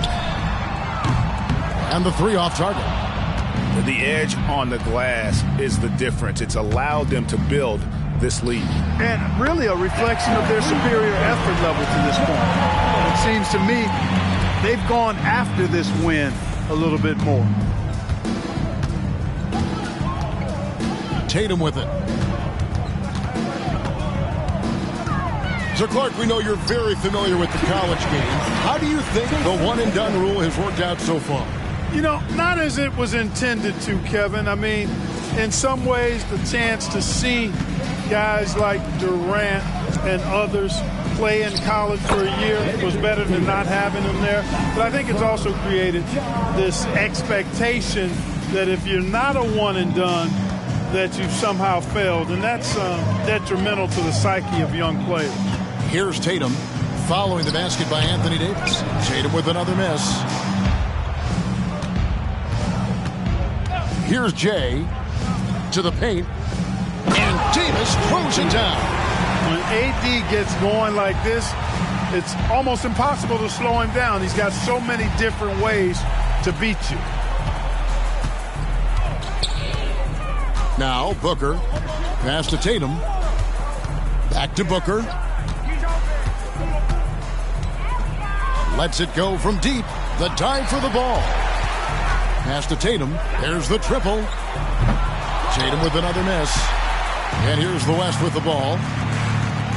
And the 3 off target. The edge on the glass is the difference. It's allowed them to build this lead. And really a reflection of their superior effort level to this point. It seems to me they've gone after this win a little bit more. Tatum with it. So, Clark, we know you're very familiar with the college game. How do you think the one-and-done rule has worked out so far? You know, not as it was intended to, Kevin. I mean, in some ways, the chance to see guys like Durant and others play in college for a year was better than not having them there. But I think it's also created this expectation that if you're not a one-and-done, that you've somehow failed. And that's detrimental to the psyche of young players. Here's Tatum following the basket by Anthony Davis. Tatum with another miss. Here's Jay to the paint. And Davis throws it down. When AD gets going like this, it's almost impossible to slow him down. He's got so many different ways to beat you. Now Booker. Pass to Tatum. Back to Booker. Lets it go from deep. The dive for the ball. Pass to Tatum. There's the triple. Tatum with another miss. And here's the West with the ball.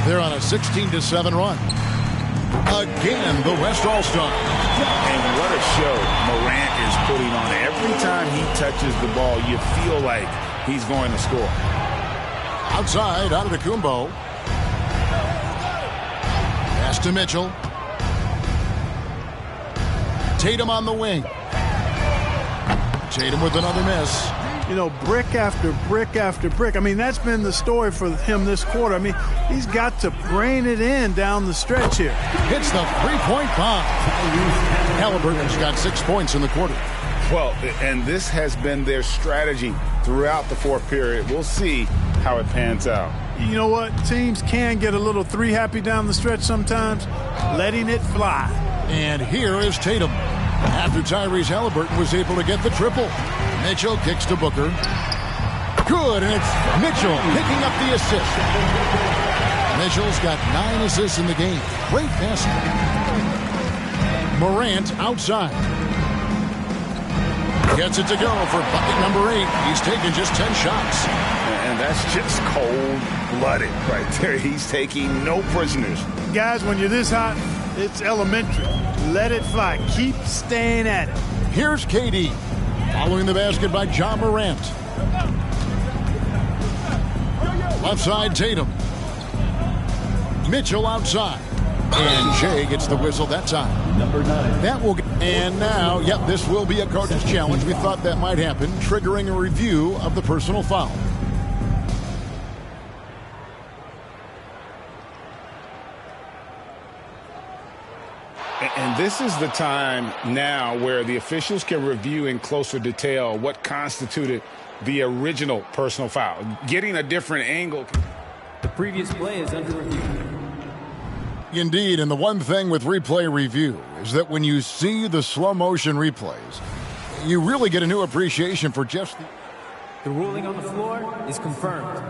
They're on a 16-7 run. Again, the West All-Star. And what a show Morant is putting on. Every time he touches the ball, you feel like he's going to score. Outside, Antetokounmpo. Pass to Mitchell. Tatum on the wing. Tatum with another miss. You know, brick after brick after brick. I mean, that's been the story for him this quarter. I mean, he's got to brain it in down the stretch here. Hits the three-point bomb. Halliburton's got 6 points in the quarter. Well, and this has been their strategy throughout the fourth period. We'll see how it pans out. You know what? Teams can get a little three-happy down the stretch sometimes, letting it fly. And here is Tatum. After Tyrese Halliburton was able to get the triple. Mitchell kicks to Booker. Good, and it's Mitchell picking up the assist. Mitchell's got 9 assists in the game. Great passing. Morant outside. Gets it to go for bucket number 8. He's taken just 10 shots. And that's just cold-blooded right there. He's taking no prisoners. Guys, when you're this hot, it's elementary. Let it fly. Keep staying at it. Here's KD. Following the basket by John Morant. Left side, Tatum. Mitchell outside. And Jay gets the whistle that time. Number 9. That will get, and now, yep, this will be a coach's challenge. We thought that might happen, triggering a review of the personal foul. And this is the time now where the officials can review in closer detail what constituted the original personal foul. Getting a different angle. The previous play is under review. Indeed, and the one thing with replay review is that when you see the slow motion replays, you really get a new appreciation for just The ruling on the floor is confirmed.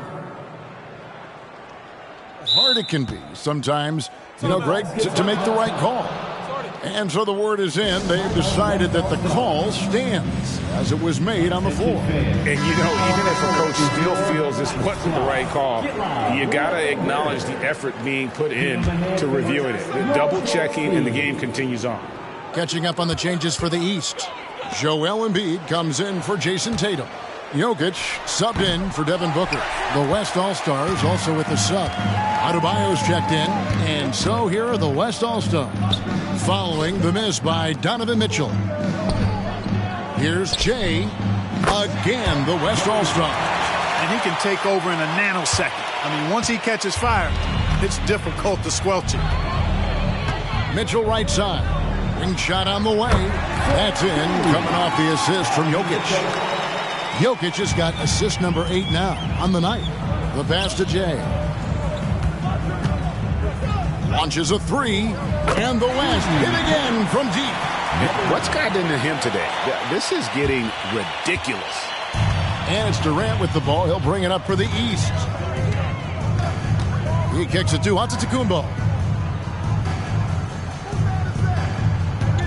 hard it can be sometimes, Greg, to make the right call. And so the word is in. They've decided that the call stands as it was made on the floor. And, even if a coach still feels this wasn't the right call, you got to acknowledge the effort being put in to reviewing it. The double checking, and the game continues on. Catching up on the changes for the East. Joel Embiid comes in for Jason Tatum. Jokic subbed in for Devin Booker. The West All-Stars also with the sub. Adebayo's checked in. And so here are the West All-Stars. Following the miss by Donovan Mitchell. Here's Jay. Again, the West All-Star. And he can take over in a nanosecond. I mean, once he catches fire, it's difficult to squelch it. Mitchell right side. Wing shot on the way. That's in, coming off the assist from Jokic. Jokic has got assist number 8 now on the night. The pass to Jay. Launches a 3, and the West hit again from deep. What's gotten into him today? This is getting ridiculous. And it's Durant with the ball. He'll bring it up for the East. He kicks it to Antetokounmpo.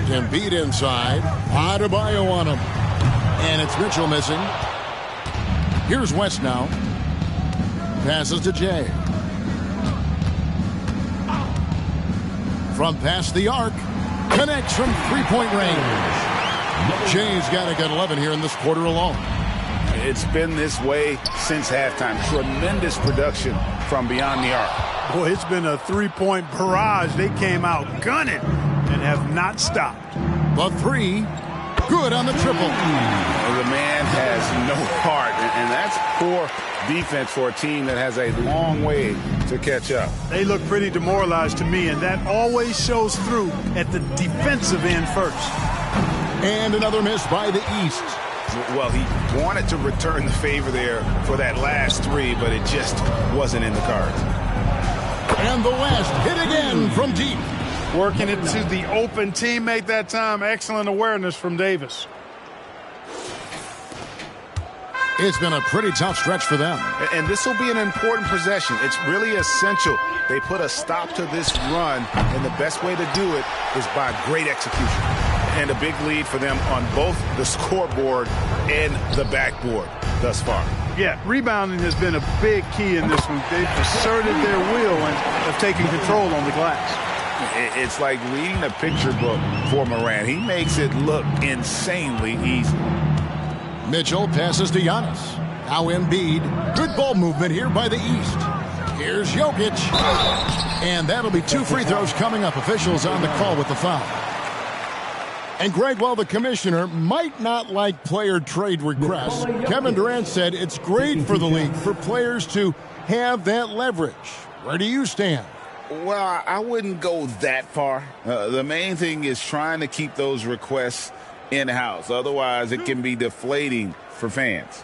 Embiid inside. Adebayo on him. And it's Mitchell missing. Here's West now. Passes to Jay. From past the arc. Connects from three-point range. Jay's got a good 11 here in this quarter alone. It's been this way since halftime. Tremendous production from beyond the arc. Boy, it's been a three-point barrage. They came out gunning and have not stopped. The 3, good on the triple. The man has no heart, and that's poor defense for a team that has a long way to catch up. They look pretty demoralized to me, and that always shows through at the defensive end first. And another miss by the East. Well, he wanted to return the favor there for that last 3, but it just wasn't in the cards. And the West hit again from deep. Working it to the open teammate that time. Excellent awareness from Davis. It's been a pretty tough stretch for them. And this will be an important possession. It's really essential. They put a stop to this run, and the best way to do it is by great execution. And a big lead for them on both the scoreboard and the backboard thus far. Yeah, rebounding has been a big key in this one. They've asserted their will and have taken control on the glass. It's like reading a picture book for Morant. He makes it look insanely easy. Mitchell passes to Giannis. Now Embiid. Good ball movement here by the East. Here's Jokic. And that'll be 2 free throws coming up. Officials on the call with the foul. And Greg, while the commissioner might not like player trade requests, Kevin Durant said it's great for the league for players to have that leverage. Where do you stand? Well, I wouldn't go that far. The main thing is trying to keep those requests in-house. Otherwise, it can be deflating for fans.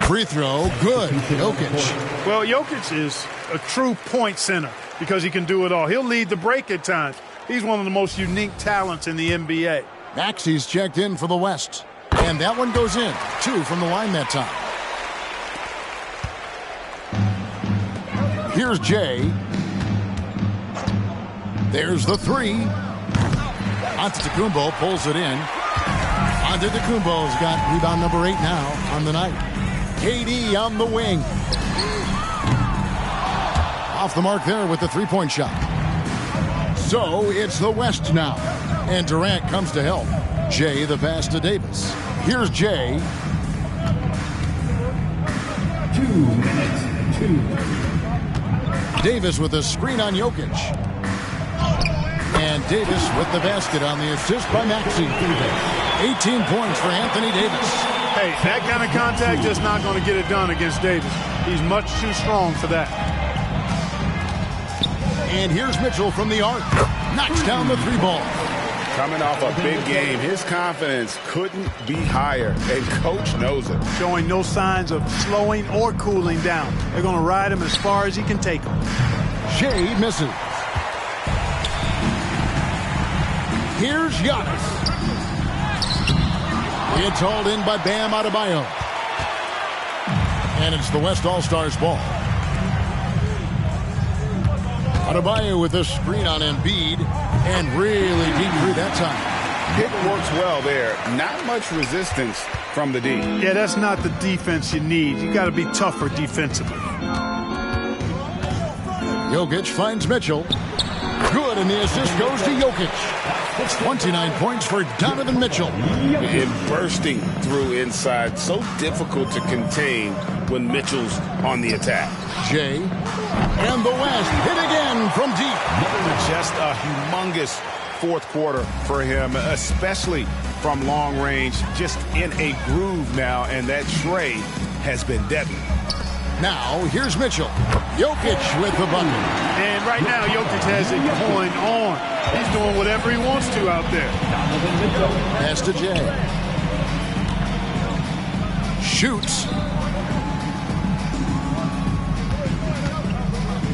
Free throw, good. Jokic. Well, Jokic is a true point center because he can do it all. He'll lead the break at times. He's one of the most unique talents in the NBA. Maxi's checked in for the West. And that one goes in. 2 from the line that time. Here's Jay. There's the 3. Antetokounmpo pulls it in. Antetokounmpo's got rebound number 8 now on the night. KD on the wing. Off the mark there with the three-point shot. So it's the West now. And Durant comes to help. Jay the pass to Davis. Here's Jay. 2 minutes, 2. Davis with a screen on Jokic. And Davis with the basket on the assist by Maxey. 18 points for Anthony Davis. Hey, that kind of contact just not going to get it done against Davis. He's much too strong for that. And here's Mitchell from the arc. Knocks down the 3-ball. Coming off a big game, his confidence couldn't be higher, and coach knows it. Showing no signs of slowing or cooling down. They're going to ride him as far as he can take him. Shea misses. Here's Giannis. It's hauled in by Bam Adebayo. And it's the West All-Stars ball. Adebayo with a screen on Embiid. And really deep through that time. It works well there. Not much resistance from the D. Yeah, that's not the defense you need. You got to be tougher defensively. Jokic finds Mitchell. Good, and the assist goes to Jokic. It's 29 points for Donovan Mitchell. And bursting through inside. So difficult to contain when Mitchell's on the attack. Jay. And the West hit again from deep. Just a humongous fourth quarter for him, especially from long range. Just in a groove now, and that tray has been deadly. Now, here's Mitchell. Jokic with the bucket. And right now, Jokic has it going on. He's doing whatever he wants to out there. Pass to Jay. Shoots.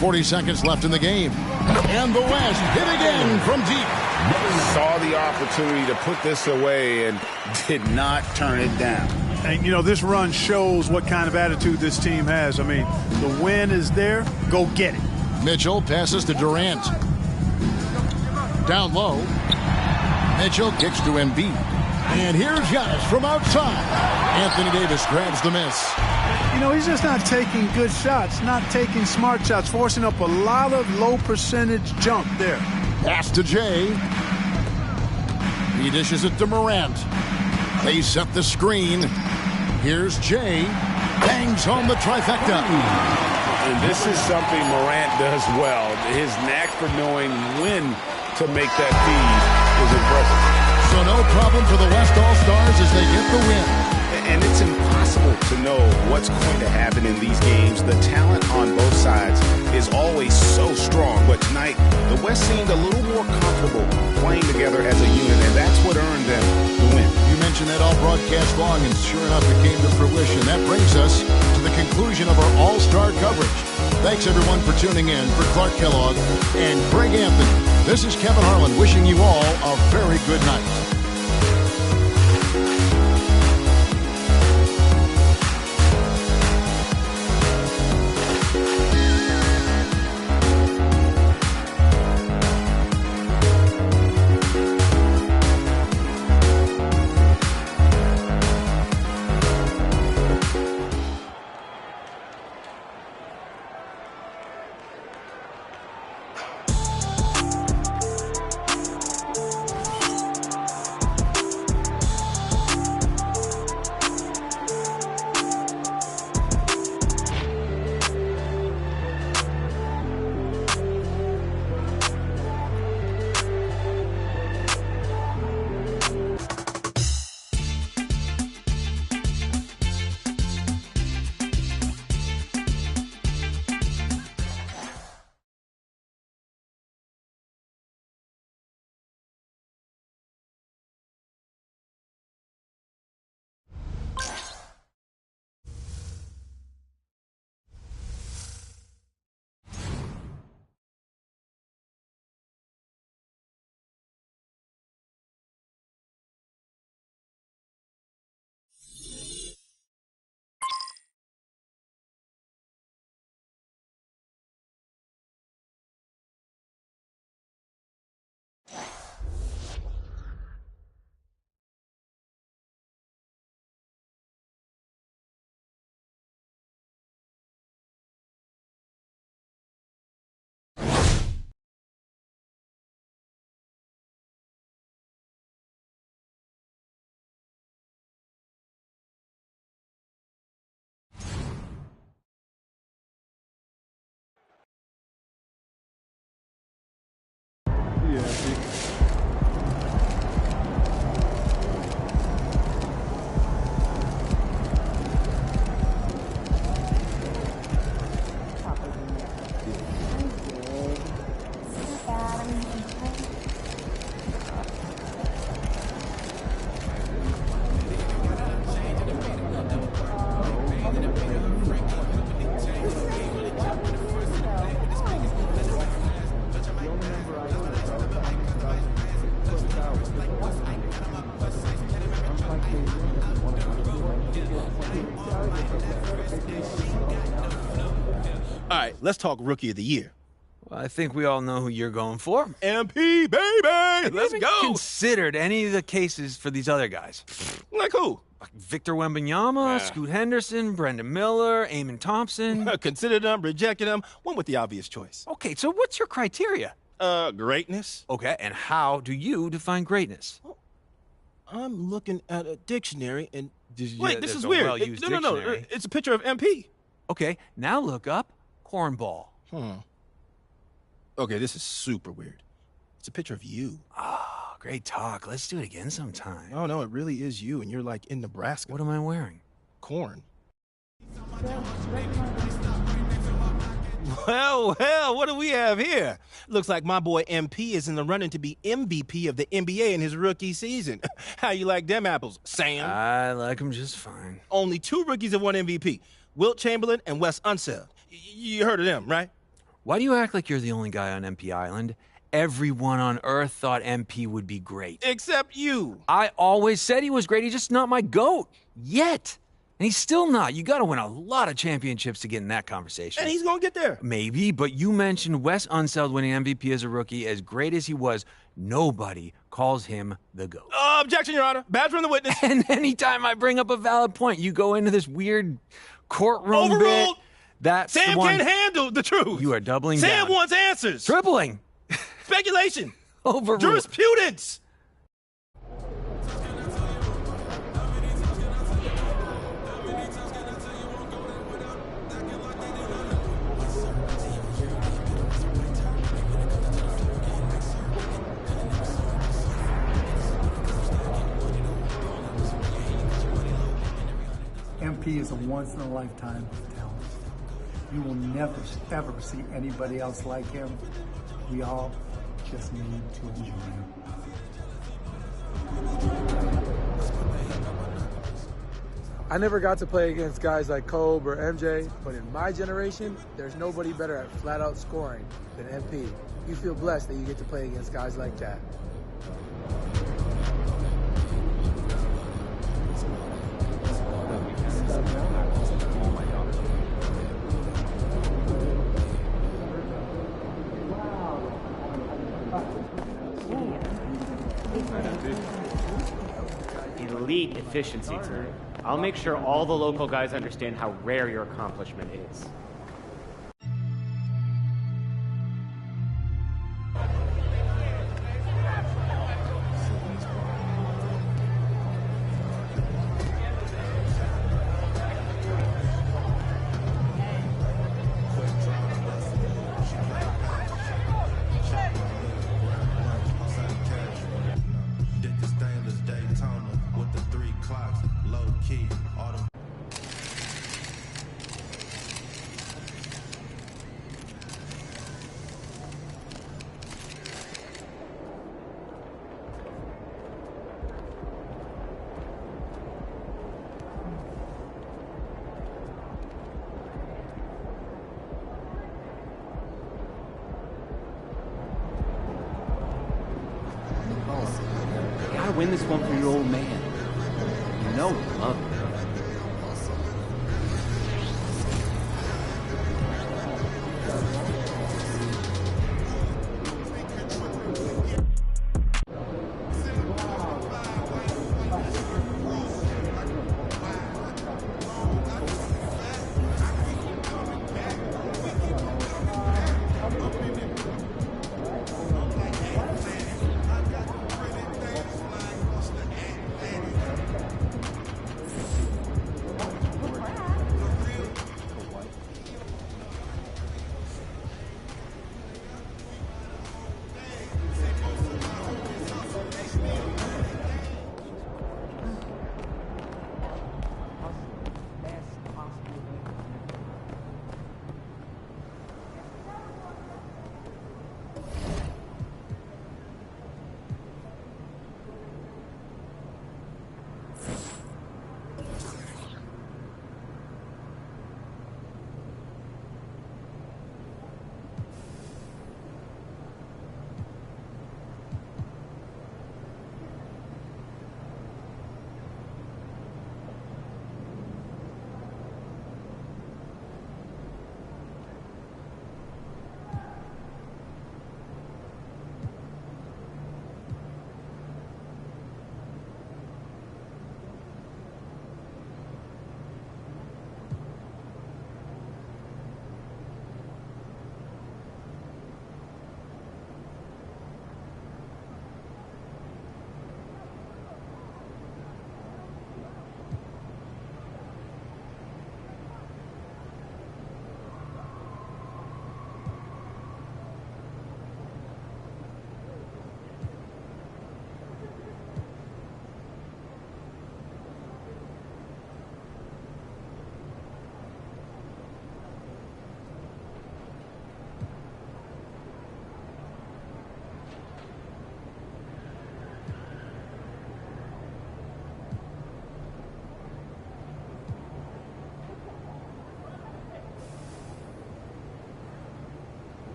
40 seconds left in the game. And the West hit again from deep. Saw the opportunity to put this away and did not turn it down. And, you know, this run shows what kind of attitude this team has. I mean, the win is there. Go get it. Mitchell passes to Durant. Down low. Mitchell kicks to Embiid. And here's Giannis from outside. Anthony Davis grabs the miss. You know, he's just not taking good shots, not taking smart shots, forcing up a lot of low percentage jump there. Pass to Jay. He dishes it to Morant. They set the screen. Here's Jay. Bangs home the trifecta. And this is something Morant does well. His knack for knowing when to make that feed is impressive. So no problem for the West All-Stars as they get the win. And it's impossible to know what's going to happen in these games. The talent on both sides is always so strong. But tonight, the West seemed a little more comfortable playing together as a unit, and that's what earned them the win. You mentioned that all broadcast long, and sure enough, it came to fruition. That brings us to the conclusion of our All-Star coverage. Thanks, everyone, for tuning in. For Clark Kellogg and Greg Anthony, this is Kevin Harlan wishing you all a very good night. All right, let's talk Rookie of the Year. Well, I think we all know who you're going for. MP, baby! Have you Let's even go! considered any of the cases for these other guys? Like who? Like Victor Wembanyama, Scoot Henderson, Brendan Miller, Eamon Thompson. Considered them, rejected them, went with the obvious choice. Okay, so what's your criteria? Greatness. Okay, and how do you define greatness? I'm looking at a dictionary and Yeah, wait, this that's is a weird. well-used No. dictionary. It's a picture of MP. Okay, now look up cornball. Okay, this is super weird. It's a picture of you. Oh, great talk. Let's do it again sometime. Oh no, it really is you, and you're like in Nebraska. What am I wearing? Corn. Well, what do we have here? Looks like my boy MP is in the running to be MVP of the NBA in his rookie season. How you like them apples, Sam? I like them just fine. Only 2 rookies have won MVP, Wilt Chamberlain and Wes Unseld. You heard of them, right? Why do you act like you're the only guy on MP Island? Everyone on Earth thought MP would be great. Except you. I always said he was great. He's just not my GOAT. Yet. And he's still not. You got to win a lot of championships to get in that conversation. And he's going to get there. Maybe, but you mentioned Wes Unseld winning MVP as a rookie. As great as he was, nobody calls him the GOAT. Objection, Your Honor. Badge from the witness. And anytime I bring up a valid point, you go into this weird courtroom Overruled. bit. That's Sam the one. can't handle the truth. You are doubling Sam down. wants answers. Tripling. Speculation. Overruled. Jurisprudence. MP is a once-in-a-lifetime talent. You will never, ever see anybody else like him. We all just need to enjoy him. I never got to play against guys like Kobe or MJ, but in my generation, there's nobody better at flat-out scoring than MP. You feel blessed that you get to play against guys like that. Elite efficiency team. I'll make sure all the local guys understand how rare your accomplishment is. You gotta win this one for your old man. You know you love him.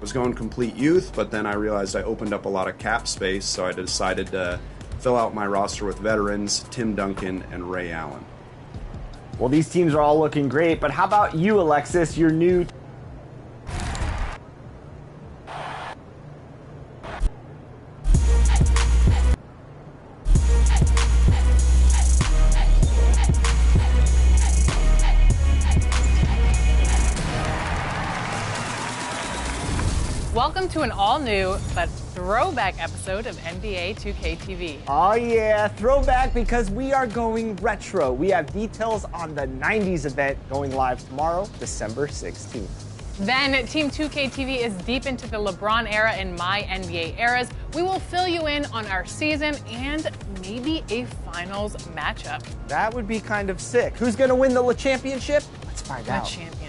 was going complete youth, but then I realized I opened up a lot of cap space, so I decided to fill out my roster with veterans, Tim Duncan and Ray Allen. Well, these teams are all looking great, but how about you, Alexis? You're new. Welcome to an all-new but throwback episode of NBA 2K TV. Oh yeah, throwback because we are going retro. We have details on the 90s event going live tomorrow, December 16th. Then Team 2K TV is deep into the LeBron era and my NBA eras. We will fill you in on our season and maybe a finals matchup. That would be kind of sick. Who's going to win the championship? Let's find out. The championship.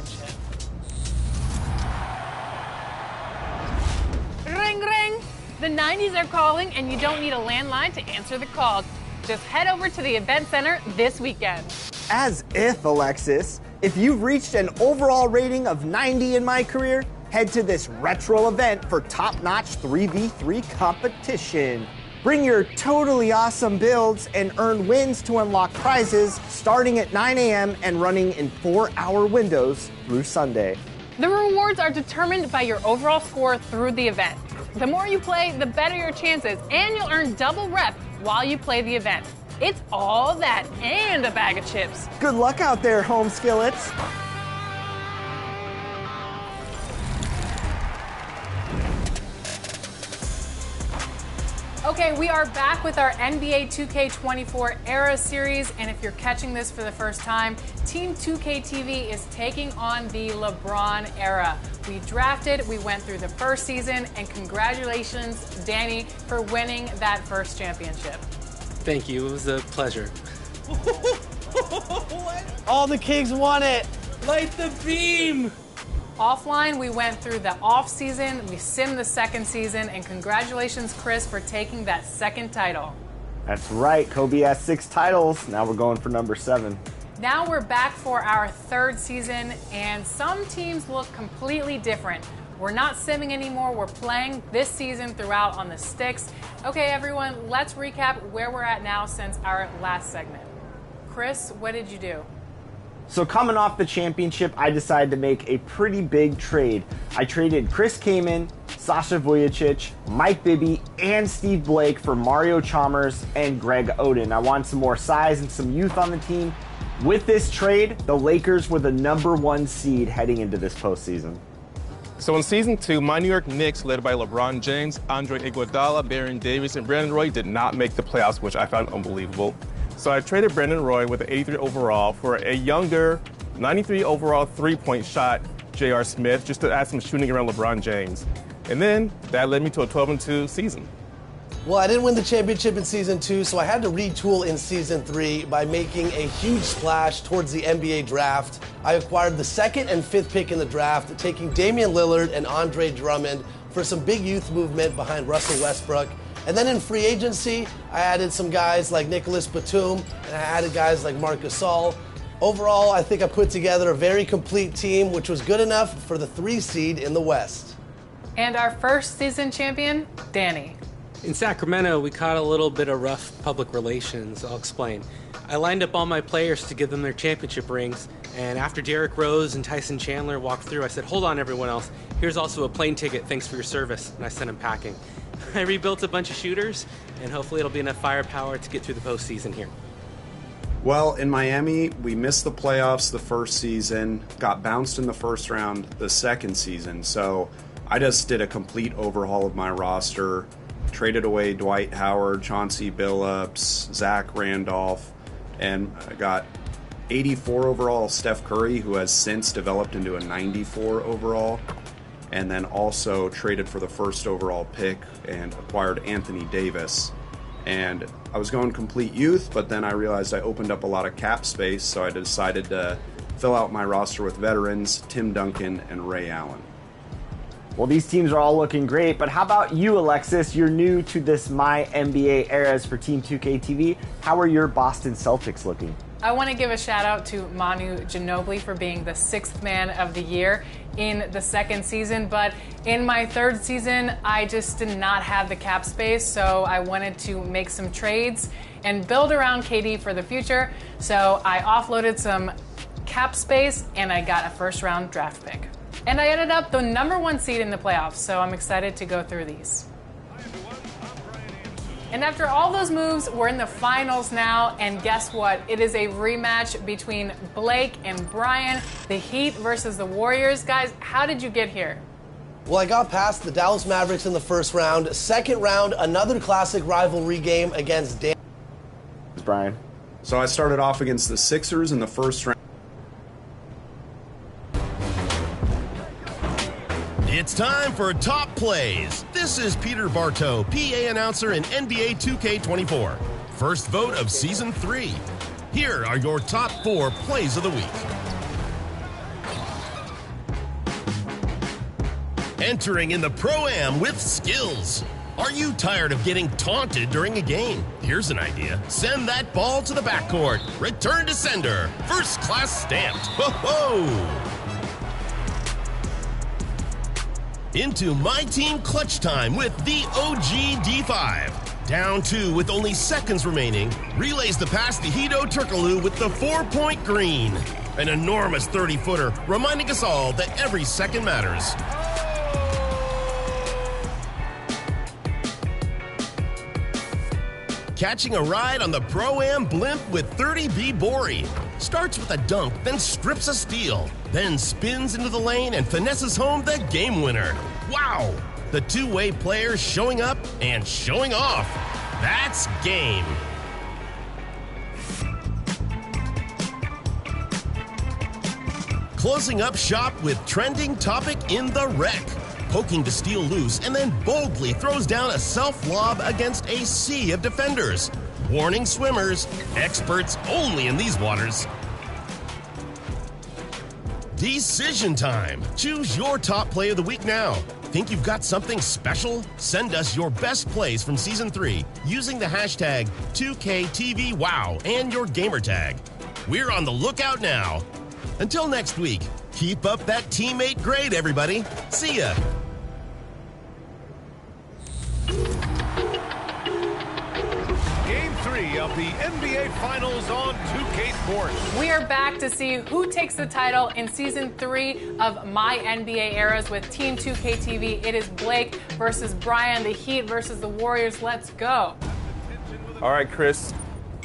Ring, ring. The 90s are calling, and you don't need a landline to answer the call. Just head over to the event center this weekend. As if, Alexis. If you've reached an overall rating of 90 in my career, head to this retro event for top-notch 3v3 competition. Bring your totally awesome builds and earn wins to unlock prizes starting at 9 a.m. and running in 4-hour windows through Sunday. The rewards are determined by your overall score through the event. The more you play, the better your chances, and you'll earn double rep while you play the event. It's all that and a bag of chips. Good luck out there, home skillets. Okay, we are back with our NBA 2K24 Era Series, and if you're catching this for the first time, Team 2K TV is taking on the LeBron era. We drafted, we went through the first season, and congratulations, Danny, for winning that first championship. Thank you, it was a pleasure. All the Kings won it. Light the beam. Offline, we went through the off season, we simmed the second season, and congratulations, Chris, for taking that second title. That's right, Kobe has 6 titles. Now we're going for number 7. Now we're back for our third season, and some teams look completely different. We're not simming anymore, we're playing this season throughout on the sticks. Okay, everyone, let's recap where we're at now since our last segment. Chris, what did you do? So coming off the championship, I decided to make a pretty big trade. I traded Chris Kaman, Sasha Vujicic, Mike Bibby, and Steve Blake for Mario Chalmers and Greg Oden. I wanted some more size and some youth on the team. With this trade, the Lakers were the #1 seed heading into this postseason. So in Season 2, my New York Knicks, led by LeBron James, Andre Iguodala, Baron Davis, and Brandon Roy, did not make the playoffs, which I found unbelievable. So I traded Brandon Roy with an 83 overall for a younger 93 overall three-point shot, J.R. Smith, just to add some shooting around LeBron James. And then that led me to a 12-2 season. Well, I didn't win the championship in Season 2, so I had to retool in Season 3 by making a huge splash towards the NBA draft. I acquired the 2nd and 5th pick in the draft, taking Damian Lillard and Andre Drummond for some big youth movement behind Russell Westbrook. And then in free agency, I added some guys like Nicholas Batum, and I added guys like Marc Gasol. Overall, I think I put together a very complete team, which was good enough for the 3 seed in the West. And our first season champion, Danny. In Sacramento, we caught a little bit of rough public relations. I'll explain. I lined up all my players to give them their championship rings, and after Derrick Rose and Tyson Chandler walked through, I said, hold on, everyone else. Here's also a plane ticket. Thanks for your service. And I sent them packing. I rebuilt a bunch of shooters, and hopefully it'll be enough firepower to get through the postseason here. Well, in Miami, we missed the playoffs the first season, got bounced in the first round the second season, so I just did a complete overhaul of my roster, traded away Dwight Howard, Chauncey Billups, Zach Randolph, and I got 84 overall Steph Curry, who has since developed into a 94 overall, and then also traded for the first overall pick and acquired Anthony Davis. And I was going complete youth, but then I realized I opened up a lot of cap space, so I decided to fill out my roster with veterans, Tim Duncan and Ray Allen. Well, these teams are all looking great, but how about you, Alexis? You're new to this My NBA Eras for Team 2K TV. How are your Boston Celtics looking? I want to give a shout out to Manu Ginobili for being the 6th man of the year in the 2nd season, but in my 3rd season, I just did not have the cap space, so I wanted to make some trades and build around KD for the future. So I offloaded some cap space and I got a 1st-round draft pick. And I ended up the #1 seed in the playoffs, so I'm excited to go through these. And after all those moves, we're in the finals now, and guess what? It is a rematch between Blake and Brian, the Heat versus the Warriors. Guys, how did you get here? Well, I got past the Dallas Mavericks in the 1st round. 2nd round, another classic rivalry game against Dan. Brian. So I started off against the Sixers in the 1st round. It's time for Top Plays. This is Peter Bartow, PA announcer in NBA 2K24. First vote of Season 3. Here are your top 4 plays of the week. Entering in the Pro-Am with skills. Are you tired of getting taunted during a game? Here's an idea. Send that ball to the backcourt. Return to sender. First class stamped. Ho-ho! Into My Team clutch time with the OG D5. Down 2 with only seconds remaining. Relays the pass to Hito Turkoglu with the 4-point green. An enormous 30-footer, reminding us all that every second matters. Catching a ride on the Pro-Am blimp with 30B Bori. Starts with a dunk, then strips a steal. Then spins into the lane and finesses home the game winner. Wow! The two-way players showing up and showing off. That's game. Closing up shop with trending topic in the wreck. Poking to steal loose and then boldly throws down a self-lob against a sea of defenders. Warning swimmers, experts only in these waters. Decision time. Choose your top play of the week now. Think you've got something special? Send us your best plays from Season 3 using the hashtag 2KTVWow and your gamer tag. We're on the lookout now. Until next week, keep up that teammate grade, everybody. See ya. Game 3 of the NBA Finals on 2K Sports. We are back to see who takes the title in Season 3 of My NBA Eras with Team 2K TV. It is Blake versus Brian, the Heat versus the Warriors. Let's go. All right, Chris,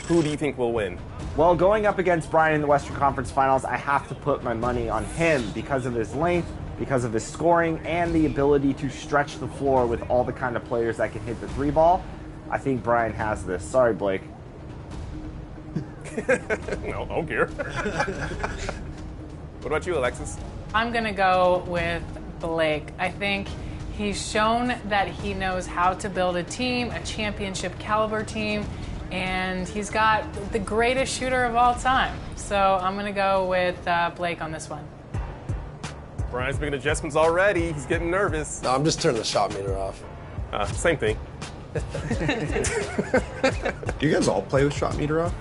who do you think will win? Well, going up against Brian in the Western Conference Finals, I have to put my money on him because of his length, because of his scoring, and the ability to stretch the floor with all the kind of players that can hit the 3-ball. I think Brian has this. Sorry, Blake. No, I don't care. What about you, Alexis? I'm going to go with Blake. I think he's shown that he knows how to build a team, a championship caliber team, and he's got the greatest shooter of all time. So I'm going to go with Blake on this one. Brian's making adjustments already. He's getting nervous. No, I'm just turning the shot meter off. Same thing. Do you guys all play with shot meter off?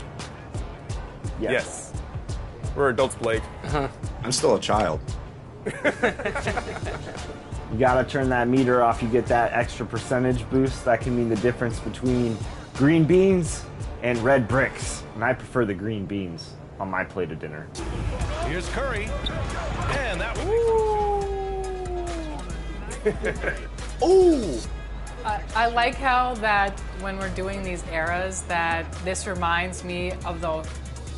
Yes. We're adults, Blake. I'm still a child. You gotta turn that meter off. You get that extra percentage boost. That can mean the difference between green beans and red bricks. And I prefer the green beans on my plate of dinner. Here's Curry. And that was... Ooh! I like how that when we're doing these eras that this reminds me of the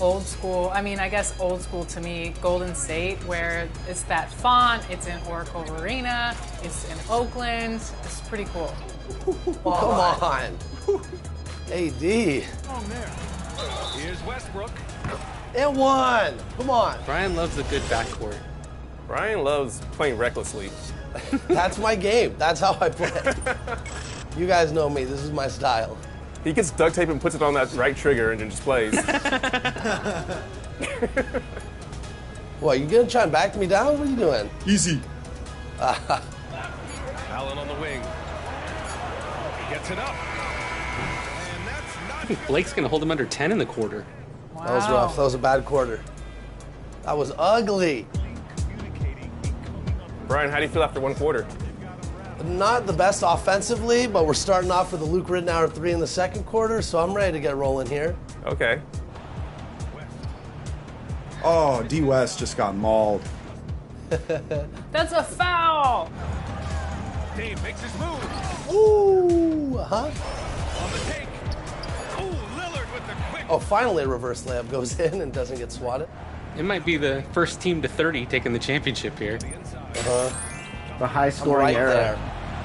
old school, I mean, I guess old school to me, Golden State, where it's that font, it's in Oracle Arena, it's in Oakland. It's pretty cool. Come on. AD. Oh, man. Here's Westbrook. And one. Come on. Brian loves a good backcourt. Brian loves playing recklessly. That's my game. That's how I play. You guys know me. This is my style. He gets duct tape and puts it on that right trigger and then just plays. What, you gonna try and back me down? What are you doing? Easy. Allen on the wing. He gets it up. And that's not Blake's going to hold him under 10 in the quarter. Wow. That was rough. That was a bad quarter. That was ugly. Brian, how do you feel after one quarter? Not the best offensively, but we're starting off with a Luke Rittenauer 3 in the second quarter, so I'm ready to get rolling here. Okay. Oh, D West just got mauled. That's a foul. Dame makes his move. Ooh, huh? On the take. Ooh, Lillard with the quick. Oh, finally a reverse layup goes in and doesn't get swatted. It might be the first team to 30 taking the championship here. The high-scoring era. There.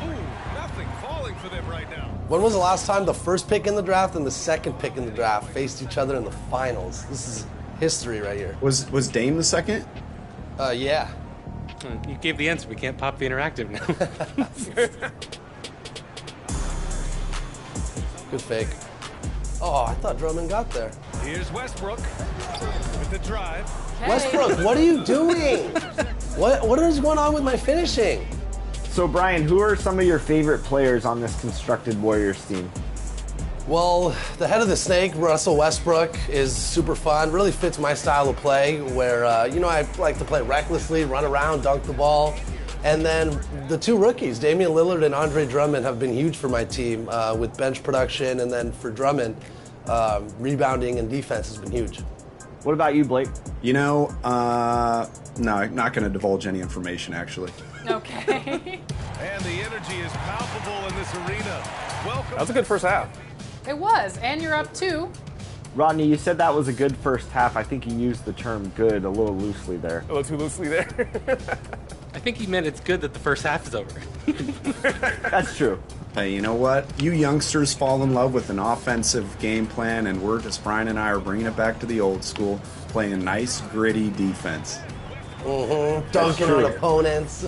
Ooh, nothing falling for them right now. When was the last time the first pick in the draft and the second pick in the draft faced each other in the finals? This is history right here. Was Dame the second? Yeah. You gave the answer. We can't pop the interactive now. Good fake. Oh, I thought Drummond got there. Here's Westbrook with the drive. Hey. Westbrook, what are you doing? What is going on with my finishing? So, Brian, who are some of your favorite players on this constructed Warriors team? Well, the head of the snake, Russell Westbrook, is super fun. Really fits my style of play where, I like to play recklessly, run around, dunk the ball. And then the two rookies, Damian Lillard and Andre Drummond, have been huge for my team with bench production. And then for Drummond, rebounding and defense has been huge. What about you, Blake? No, I'm not going to divulge any information, actually. Okay. And the energy is palpable in this arena. Welcome. That was a good first half. It was, and you're up 2. Rodney, you said that was a good first half. I think you used the term good a little loosely there. A little too loosely there. I think he meant it's good that the first half is over. That's true. Hey, you know what? You youngsters fall in love with an offensive game plan, and Brian and I are bringing it back to the old school, playing a nice, gritty defense. Dunking on opponents.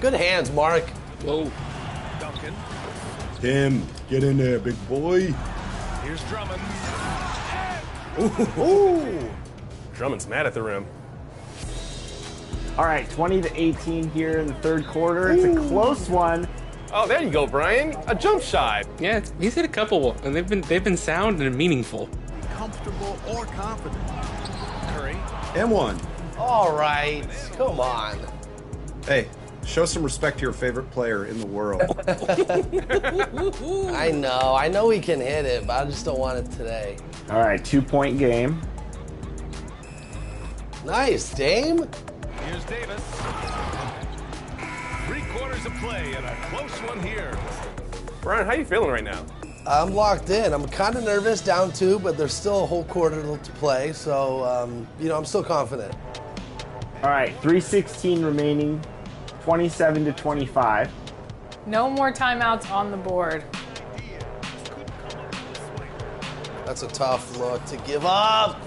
Good hands, Mark. Whoa. Duncan. Tim, get in there, big boy. Here's Drummond. Ooh. Drummond's mad at the rim. All right, 20-18 here in the third quarter. It's a close one. Oh, there you go, Brian. A jump shot. Yeah, he's hit a couple, and they've been sound and meaningful. Comfortable or confident. Curry. And one. All right, come on. Hey, show some respect to your favorite player in the world. I know he can hit it, but I just don't want it today. All right, 2-point game. Nice, Dame. Here's Davis. 3 quarters of play and a close one here. Brian, how you feeling right now? I'm locked in. I'm kind of nervous, down 2, but there's still a whole quarter to play, so, I'm still confident. All right, 3:16 remaining, 27-25. No more timeouts on the board. That's a tough look to give up.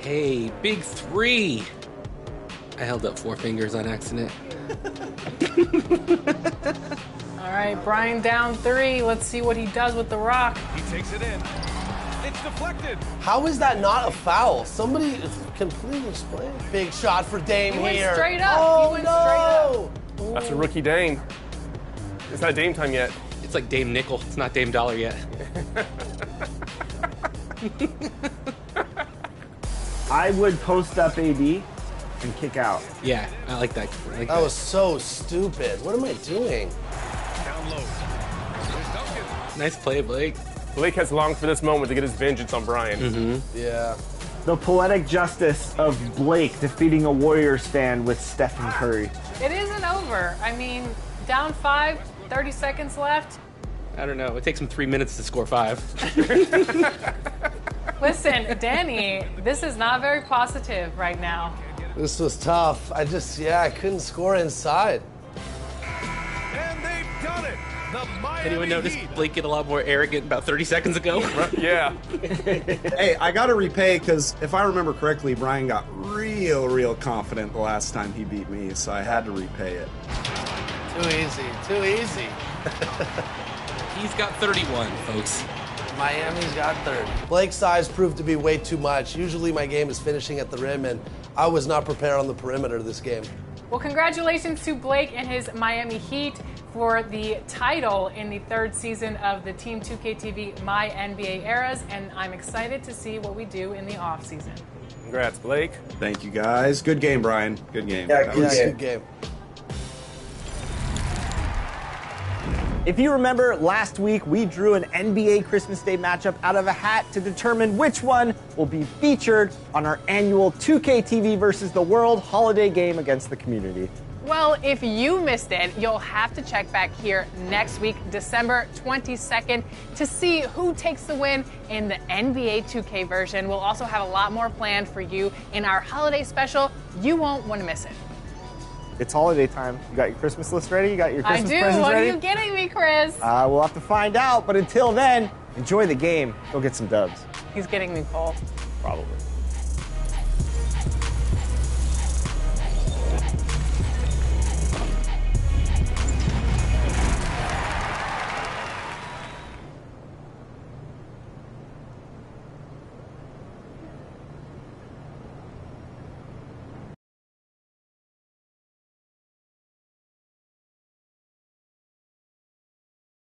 Hey, big 3. I held up 4 fingers on accident. All right, Brian down 3. Let's see what he does with the rock. He takes it in. It's deflected. How is that not a foul? Somebody is completely explain. Big shot for Dame He went here. straight up. Oh, He went no. straight up. That's a rookie Dame. It's not Dame time yet. It's like Dame Nickel. It's not Dame Dollar yet. I would post up AD and kick out. Yeah, I like that. That was so stupid. What am I doing? Down low. Here's Duncan. Nice play, Blake. Blake has longed for this moment to get his vengeance on Brian. Mm-hmm. Yeah. The poetic justice of Blake defeating a Warriors fan with Stephen Curry. It isn't over. I mean, down 5, 30 seconds left. I don't know. It takes him 3 minutes to score 5. Listen, Danny, this is not very positive right now. This was tough. I couldn't score inside. And they've done it. The Miami Anyone notice Heat. Blake get a lot more arrogant about 30 seconds ago? Yeah. Hey, I got to repay because if I remember correctly, Brian got real confident the last time he beat me, so I had to repay it. Too easy. He's got 31, folks. Miami's got 30. Blake's size proved to be way too much. Usually my game is finishing at the rim, and I was not prepared on the perimeter this game. Well, congratulations to Blake and his Miami Heat. for the title in the 3rd season of the Team 2K TV My NBA Eras, and I'm excited to see what we do in the offseason. Congrats, Blake. Thank you, guys. Good game, Brian. Good game. Yeah, good game. If you remember, last week we drew an NBA Christmas Day matchup out of a hat to determine which one will be featured on our annual 2K TV versus the World holiday game against the community. Well, if you missed it, you'll have to check back here next week, December 22nd, to see who takes the win in the NBA 2K version. We'll also have a lot more planned for you in our holiday special. You won't want to miss it. It's holiday time. You got your Christmas list ready? You got your Christmas I do. presents What ready? are you getting me, Chris? We'll have to find out. But until then, enjoy the game. Go get some dubs. He's getting me Cole. Probably.